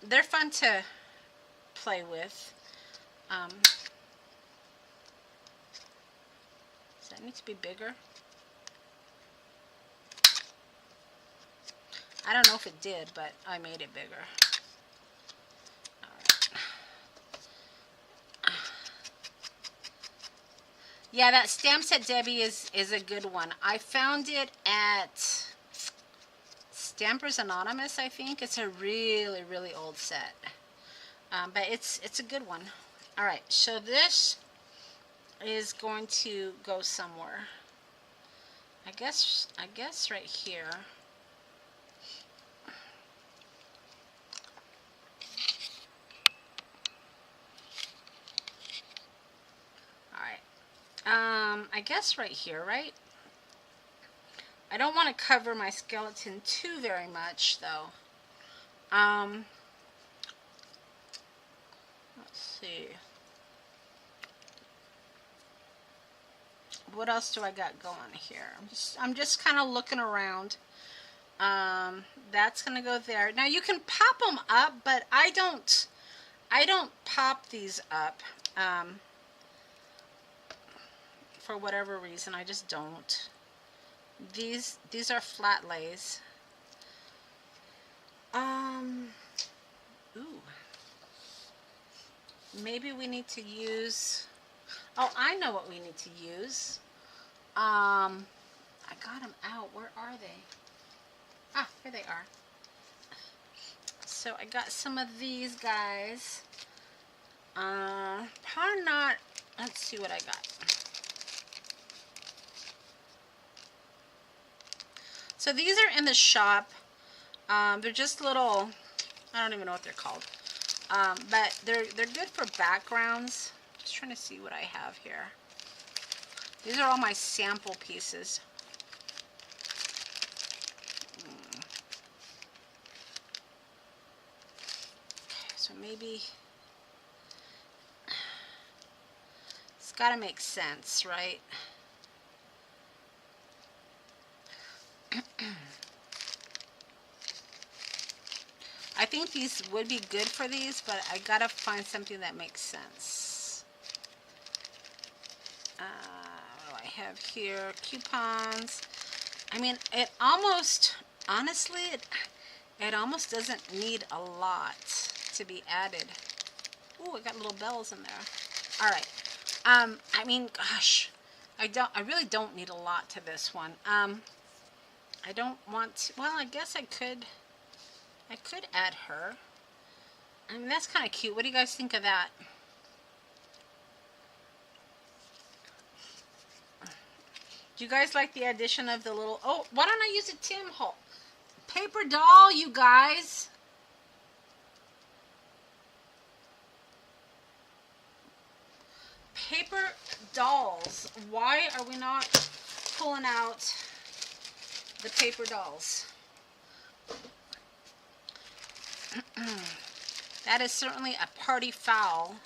they're fun to play with. Does that need to be bigger? I don't know if it did, but I made it bigger. Yeah, that stamp set, Debbie, is a good one. I found it at Stampers Anonymous, I think. It's a really, really old set. But it's a good one. Alright, so this is going to go somewhere. I guess right here. I guess right here, right? I don't want to cover my skeleton too very much, though. Let's see. What else do I got going here? I'm just kind of looking around. That's gonna go there. Now you can pop them up, but I don't pop these up. For whatever reason, I just don't. These are flat lays. Ooh. Maybe we need to use. Oh, I know what we need to use. I got them out. Where are they? Ah, here they are. So I got some of these guys. Probably not. Let's see what I got. So these are in the shop. They're just little, I don't even know what they're called. But they're good for backgrounds. Just trying to see what I have here. These are all my sample pieces. Okay, so maybe it's got to make sense, right? I think these would be good for these, but I gotta find something that makes sense. What do I have here? Coupons. I mean, it almost, honestly, it almost doesn't need a lot to be added. Ooh, I got little bells in there. All right. I mean, gosh, I really don't need a lot to this one. I don't want to, well, I guess I could add her. I mean, that's kind of cute. What do you guys think of that? Do you guys like the addition of the little, oh, why don't I use a Tim Holtz? paper doll, you guys. Paper dolls. Why are we not pulling out the paper dolls? That is certainly a party foul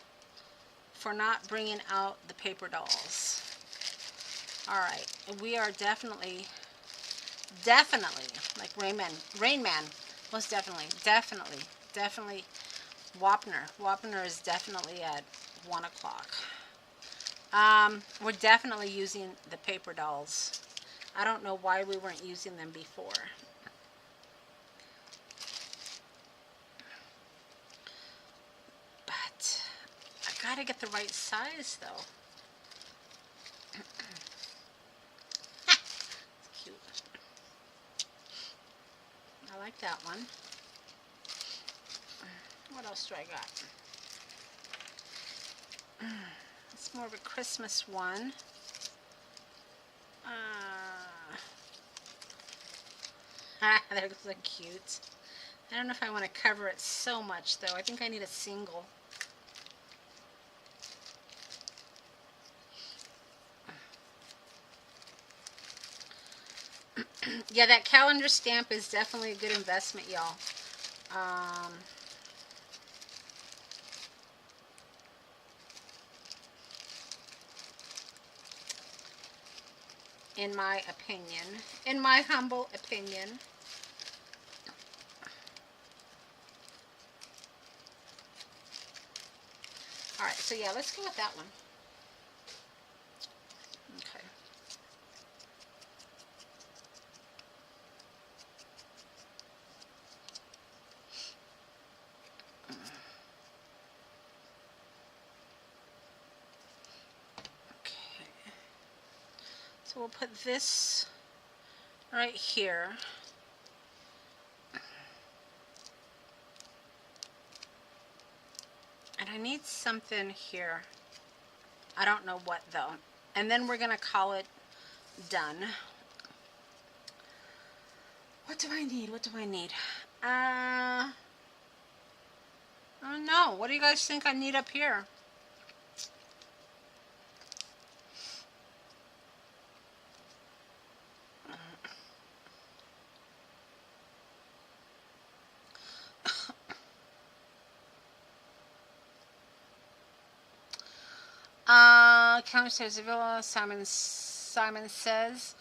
for not bringing out the paper dolls. All right, we are definitely, like Rain Man, most definitely, Wapner is definitely at 1 o'clock. We're definitely using the paper dolls. I don't know why we weren't using them before. But I gotta get the right size though. It's cute. I like that one. What else do I got? It's more of a Christmas one. They're so cute. I don't know if I want to cover it so much though. I think I need a single. Yeah, that calendar stamp is definitely a good investment, y'all. In my opinion, in my humble opinion. All right, so yeah, let's go with that one. Okay. So we'll put this right here. And I need something here. I don't know what though. And then we're gonna call it done. What do I need? What do I need? I don't know. What do you guys think I need up here? Counter says Villa. Simon says,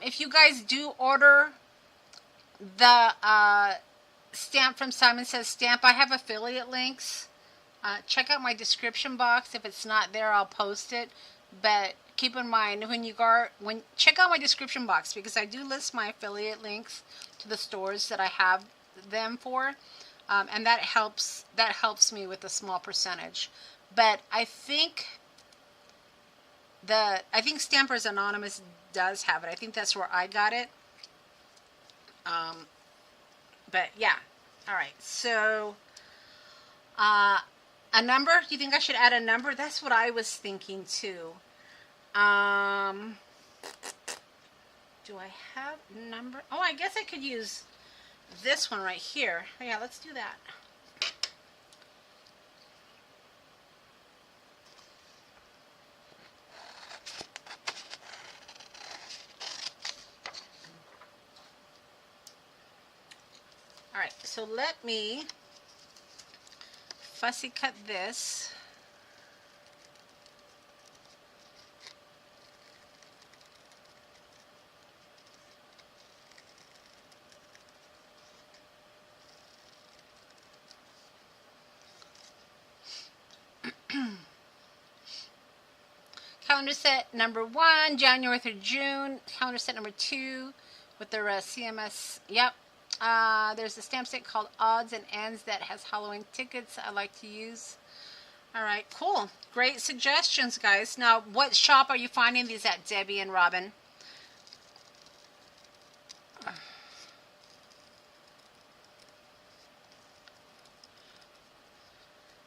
if you guys do order the stamp from Simon Says Stamp, I have affiliate links. Check out my description box. If it's not there, I'll post it. But keep in mind check out my description box, because I do list my affiliate links to the stores that I have them for, and that helps me with a small percentage. But I think Stampers Anonymous does have it. I think that's where I got it. But yeah. All right. So, a number. Do you think I should add a number? That's what I was thinking too. Do I have a number? Oh, I guess I could use this one right here. Oh, yeah, let's do that. Alright, so let me fussy cut this. Calendar set number 1, January through June. Calendar set number 2 with their CMS. Yep. There's a stamp set called Odds and Ends that has Halloween tickets I like to use. Alright, cool. Great suggestions, guys. Now, what shop are you finding these at, Debbie and Robin?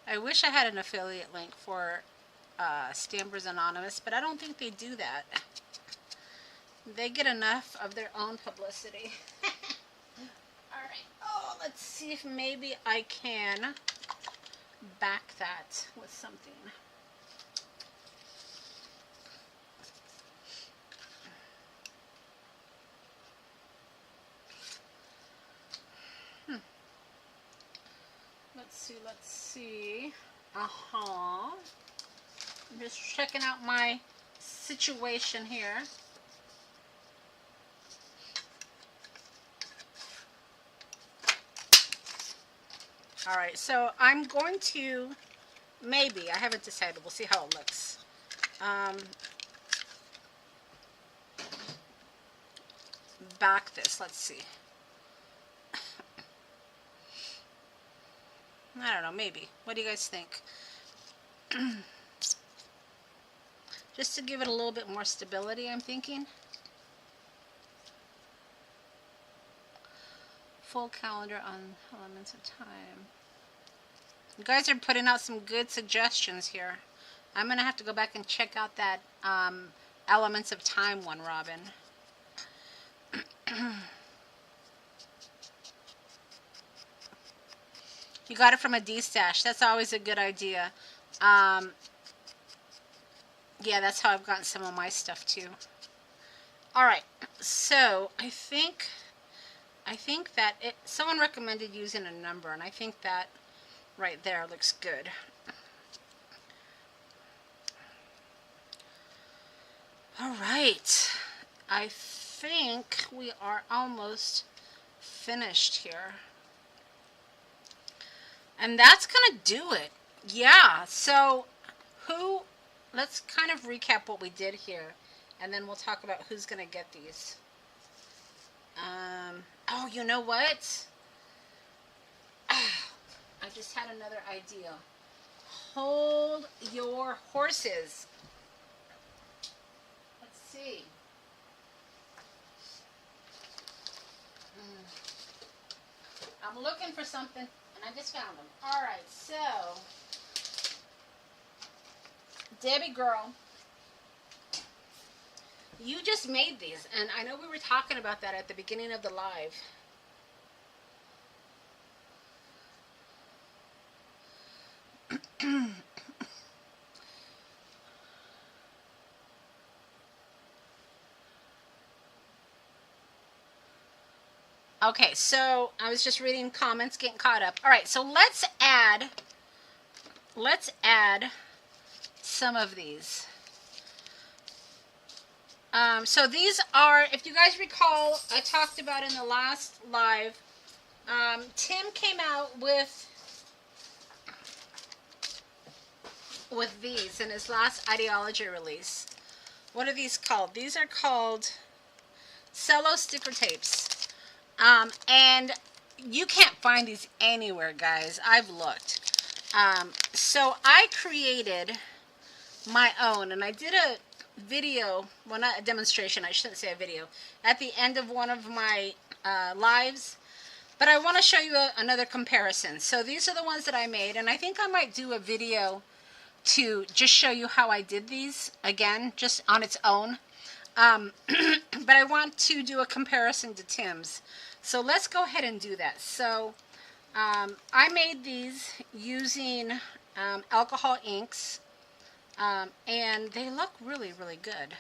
I wish I had an affiliate link for Stampers Anonymous, but I don't think they do that. They get enough of their own publicity. let's see if maybe I can back that with something. Let's see. I'm just checking out my situation here. Alright, so I'm going to, maybe, I haven't decided, we'll see how it looks. Back this, let's see. I don't know, maybe. What do you guys think? Just to give it a little bit more stability, I'm thinking. Full calendar on elements of time. You guys are putting out some good suggestions here. I'm going to have to go back and check out that elements of time one, Robin. You got it from a D-stash. That's always a good idea. Yeah, that's how I've gotten some of my stuff too. Alright, so I think that someone recommended using a number, and I think that right there looks good. Alright, I think we are almost finished here. And that's going to do it. Yeah, so let's kind of recap what we did here, and then we'll talk about who's going to get these. Oh, you know what? I just had another idea. Hold your horses. Let's see. I'm looking for something, and I just found them. All right, so Debbie girl, you just made these, and I know we were talking about that at the beginning of the live. Okay, so I was just reading comments, getting caught up. All right, so let's add some of these. So these are, if you guys recall, I talked about in the last live, Tim came out with these in his last ideology release. What are these called? These are called cello sticker tapes. And you can't find these anywhere, guys. I've looked. So I created my own, and I did a video, well, not a demonstration, I shouldn't say a video, at the end of one of my lives, but I want to show you another comparison. So these are the ones that I made, and I think I might do a video to just show you how I did these, again, just on its own, but I want to do a comparison to Tim's. So let's go ahead and do that. So I made these using alcohol inks, and they look really, really good.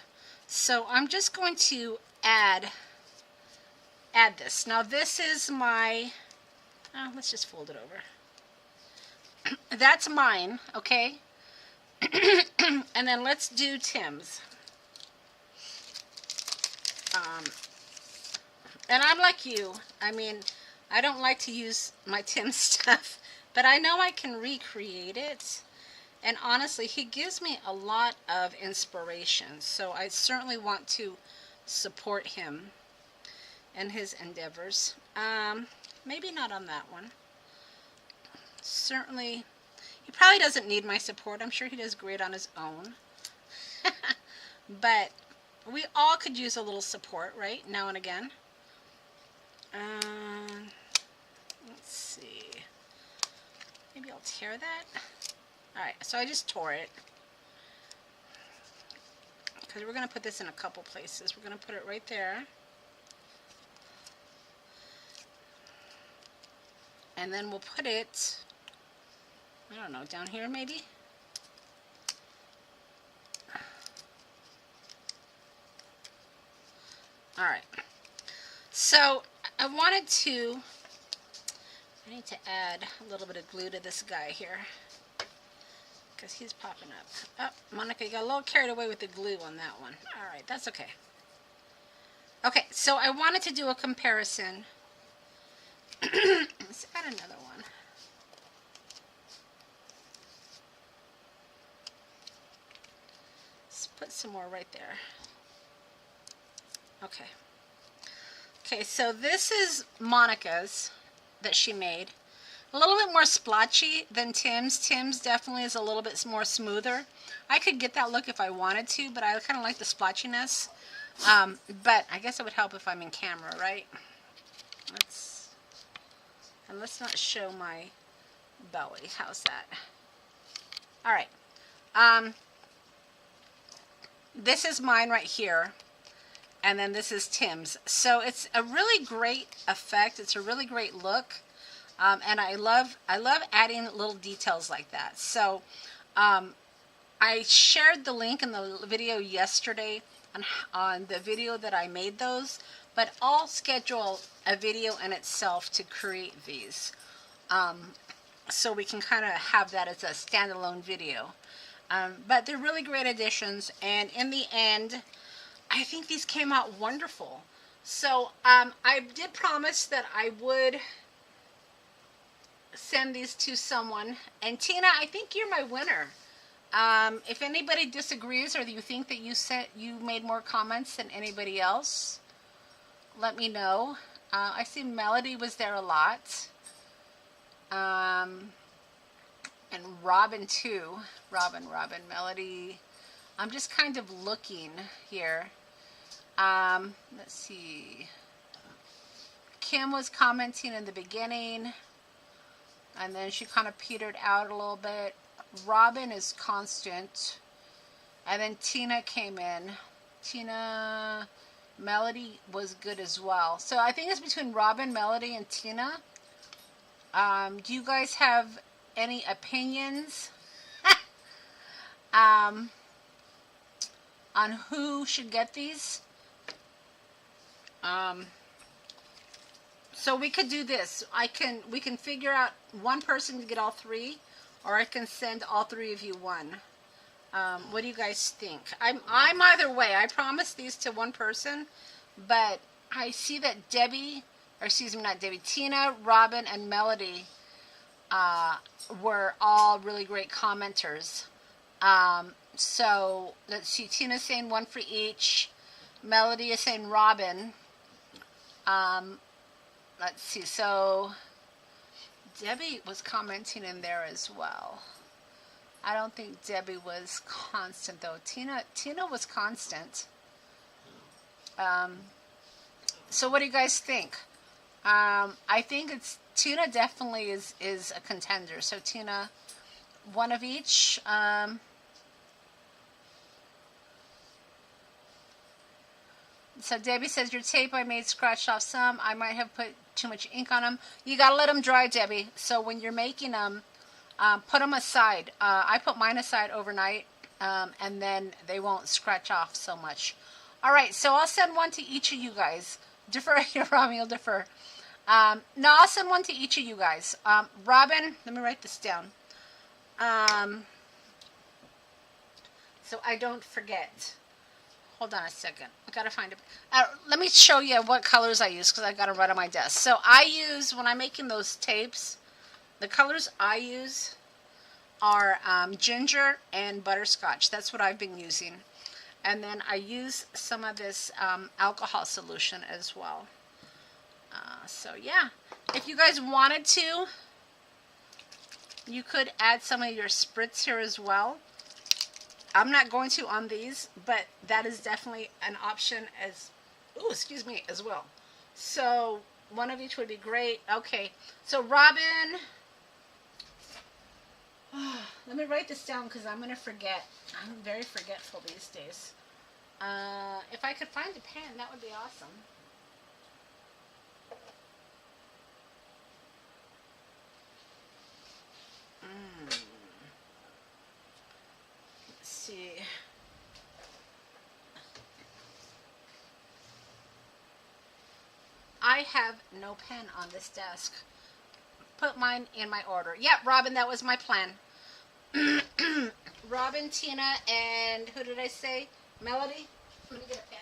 So I'm just going to add this. Now this is my, let's just fold it over. That's mine, okay? And then let's do Tim's. And I'm like you. I mean, I don't like to use my Tim stuff, but I know I can recreate it. And honestly, he gives me a lot of inspiration. So I certainly want to support him and his endeavors. Maybe not on that one. Certainly, he probably doesn't need my support. I'm sure he does great on his own. But we all could use a little support, right? Now and again. Let's see. Maybe I'll tear that. Alright, so I just tore it. Because we're going to put this in a couple places. We're going to put it right there. And then we'll put it, I don't know, down here maybe? Alright. So, I need to add a little bit of glue to this guy here, because he's popping up. Oh, Monica, you got a little carried away with the glue on that one. Alright, that's okay. Okay, so I wanted to do a comparison. Let's add another one. Let's put some more right there. Okay. Okay, so this is Monica's that she made. A little bit more splotchy than Tim's. Tim's definitely is a little bit more smoother. I could get that look if I wanted to, but I kind of like the splotchiness. But I guess it would help if I'm in camera, right? Let's not show my belly. How's that? All right. This is mine right here. And then this is Tim's. So it's a really great effect. It's a really great look. And I love adding little details like that. So I shared the link in the video yesterday on the video that I made those. But I'll schedule a video in itself to create these. So we can kind of have that as a standalone video. But they're really great additions. And in the end, I think these came out wonderful. So I did promise that I would send these to someone. And Tina, I think you're my winner. If anybody disagrees or you think that you made more comments than anybody else, let me know. I see Melody was there a lot. And Robin too. Robin, Melody. I'm just kind of looking here. Let's see. Kim was commenting in the beginning, and then she kind of petered out a little bit. Robin is constant, and then Tina came in. Tina, Melody was good as well. So I think it's between Robin, Melody, and Tina. Do you guys have any opinions on who should get these? So we could do this. We can figure out one person to get all three, or I can send all three of you one. What do you guys think? I'm either way. I promised these to one person, but I see that Tina, Robin, and Melody were all really great commenters. So let's see. Tina's saying one for each. Melody is saying Robin. Let's see. So Debbie was commenting in there as well. I don't think Debbie was constant though. Tina was constant. So what do you guys think? I think Tina definitely is a contender. So Tina, one of each. So Debbie says, your tape I made scratched off some. I might have put too much ink on them. You got to let them dry, Debbie. So when you're making them, put them aside. I put mine aside overnight, and then they won't scratch off so much. All right, so I'll send one to each of you guys. Defer, Rami will defer. No, I'll send one to each of you guys. Robin, let me write this down. So I don't forget. Hold on a second. I gotta find it. Let me show you what colors I use because I got them right on my desk. So I use, when I'm making those tapes, the colors I use are ginger and butterscotch. That's what I've been using. And then I use some of this alcohol solution as well. So yeah, if you guys wanted to, you could add some of your spritz here as well. I'm not going to on these, but that is definitely an option as well. So one of each would be great. Okay, so Robin, let me write this down because I'm going to forget. I'm very forgetful these days. If I could find a pen, that would be awesome. Let's see. I have no pen on this desk. Put mine in my order. Yep, Robin, that was my plan. Robin, Tina, and who did I say? Melody? Let me get a pen.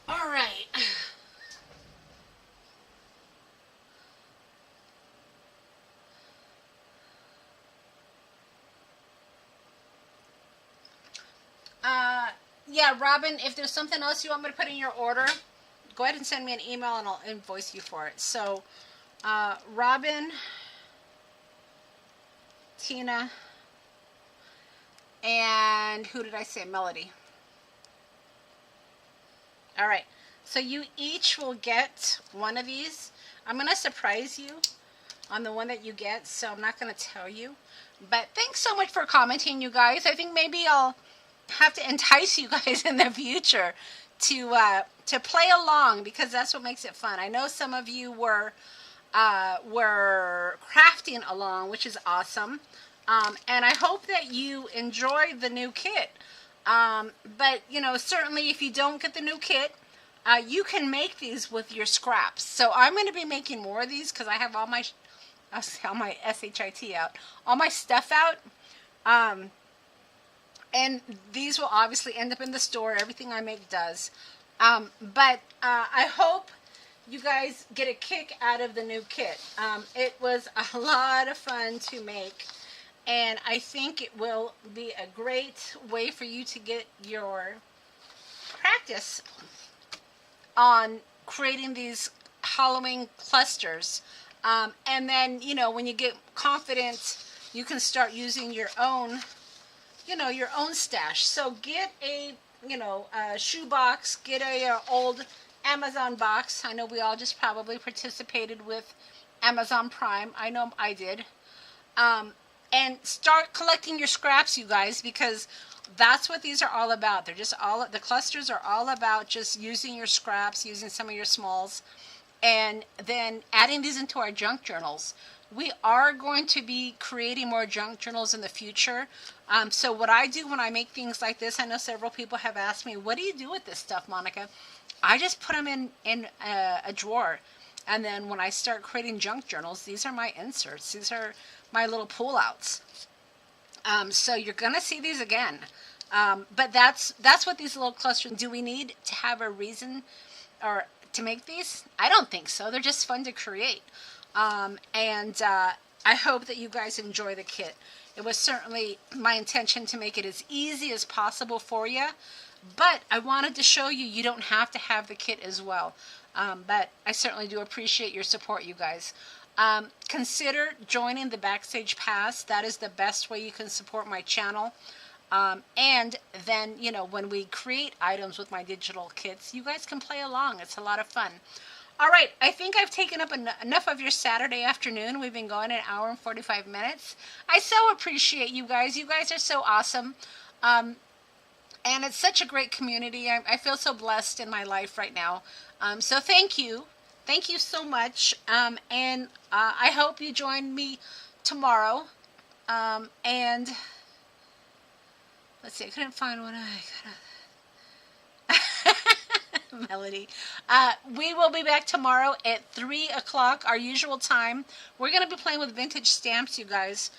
All right. Yeah, Robin, if there's something else you want me to put in your order, go ahead and send me an email and I'll invoice you for it. So, Robin, Tina, and who did I say? Melody. All right. So you each will get one of these. I'm going to surprise you on the one that you get, so I'm not going to tell you. But thanks so much for commenting, you guys. I think maybe I'll have to entice you guys in the future to play along, because that's what makes it fun. I know some of you were crafting along, which is awesome. And I hope that you enjoy the new kit. But, you know, certainly if you don't get the new kit, you can make these with your scraps. So I'm going to be making more of these because I have all my SHIT out, all my stuff out. And these will obviously end up in the store. Everything I make does. But I hope you guys get a kick out of the new kit. It was a lot of fun to make. And I think it will be a great way for you to get your practice on creating these Halloween clusters. And then, you know, when you get confident, you can start using your own, you know, your own stash. So get a, you know, a shoe box, get a old Amazon box. I know we all just probably participated with Amazon Prime. I know I did. And start collecting your scraps, you guys, because that's what these are all about. They're just all, the clusters are all about just using your scraps, using some of your smalls, and then adding these into our junk journals. We are going to be creating more junk journals in the future. So what I do when I make things like this, I know several people have asked me, what do you do with this stuff, Monica? I just put them in a drawer. And then when I start creating junk journals, these are my inserts. These are my little pull-outs. So you're going to see these again. But that's what these little clusters do. We need to have a reason or to make these? I don't think so. They're just fun to create. And I hope that you guys enjoy the kit. It was certainly my intention to make it as easy as possible for you. But I wanted to show you, you don't have to have the kit as well. But I certainly do appreciate your support, you guys. Consider joining the Backstage Pass. That is the best way you can support my channel. And then, you know, when we create items with my digital kits, you guys can play along. It's a lot of fun. All right, I think I've taken up enough of your Saturday afternoon. We've been going an hour and 45 minutes. I so appreciate you guys. You guys are so awesome. And it's such a great community. I feel so blessed in my life right now. So thank you. Thank you so much. And I hope you join me tomorrow. And let's see, I couldn't find one. Melody. We will be back tomorrow at 3 o'clock, our usual time. We're going to be playing with vintage stamps, you guys.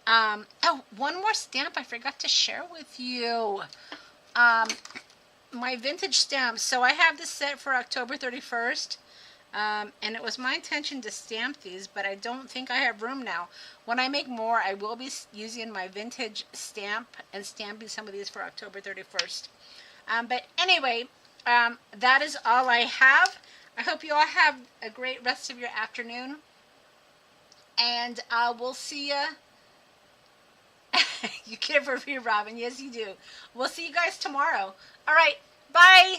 Oh, one more stamp I forgot to share with you. My vintage stamps. So I have this set for October 31st. And it was my intention to stamp these, but I don't think I have room now. When I make more, I will be using my vintage stamp and stamping some of these for October 31st. But anyway, that is all I have. I hope you all have a great rest of your afternoon. And we'll see you. You care for me, Robin. Yes, you do. We'll see you guys tomorrow. All right. Bye.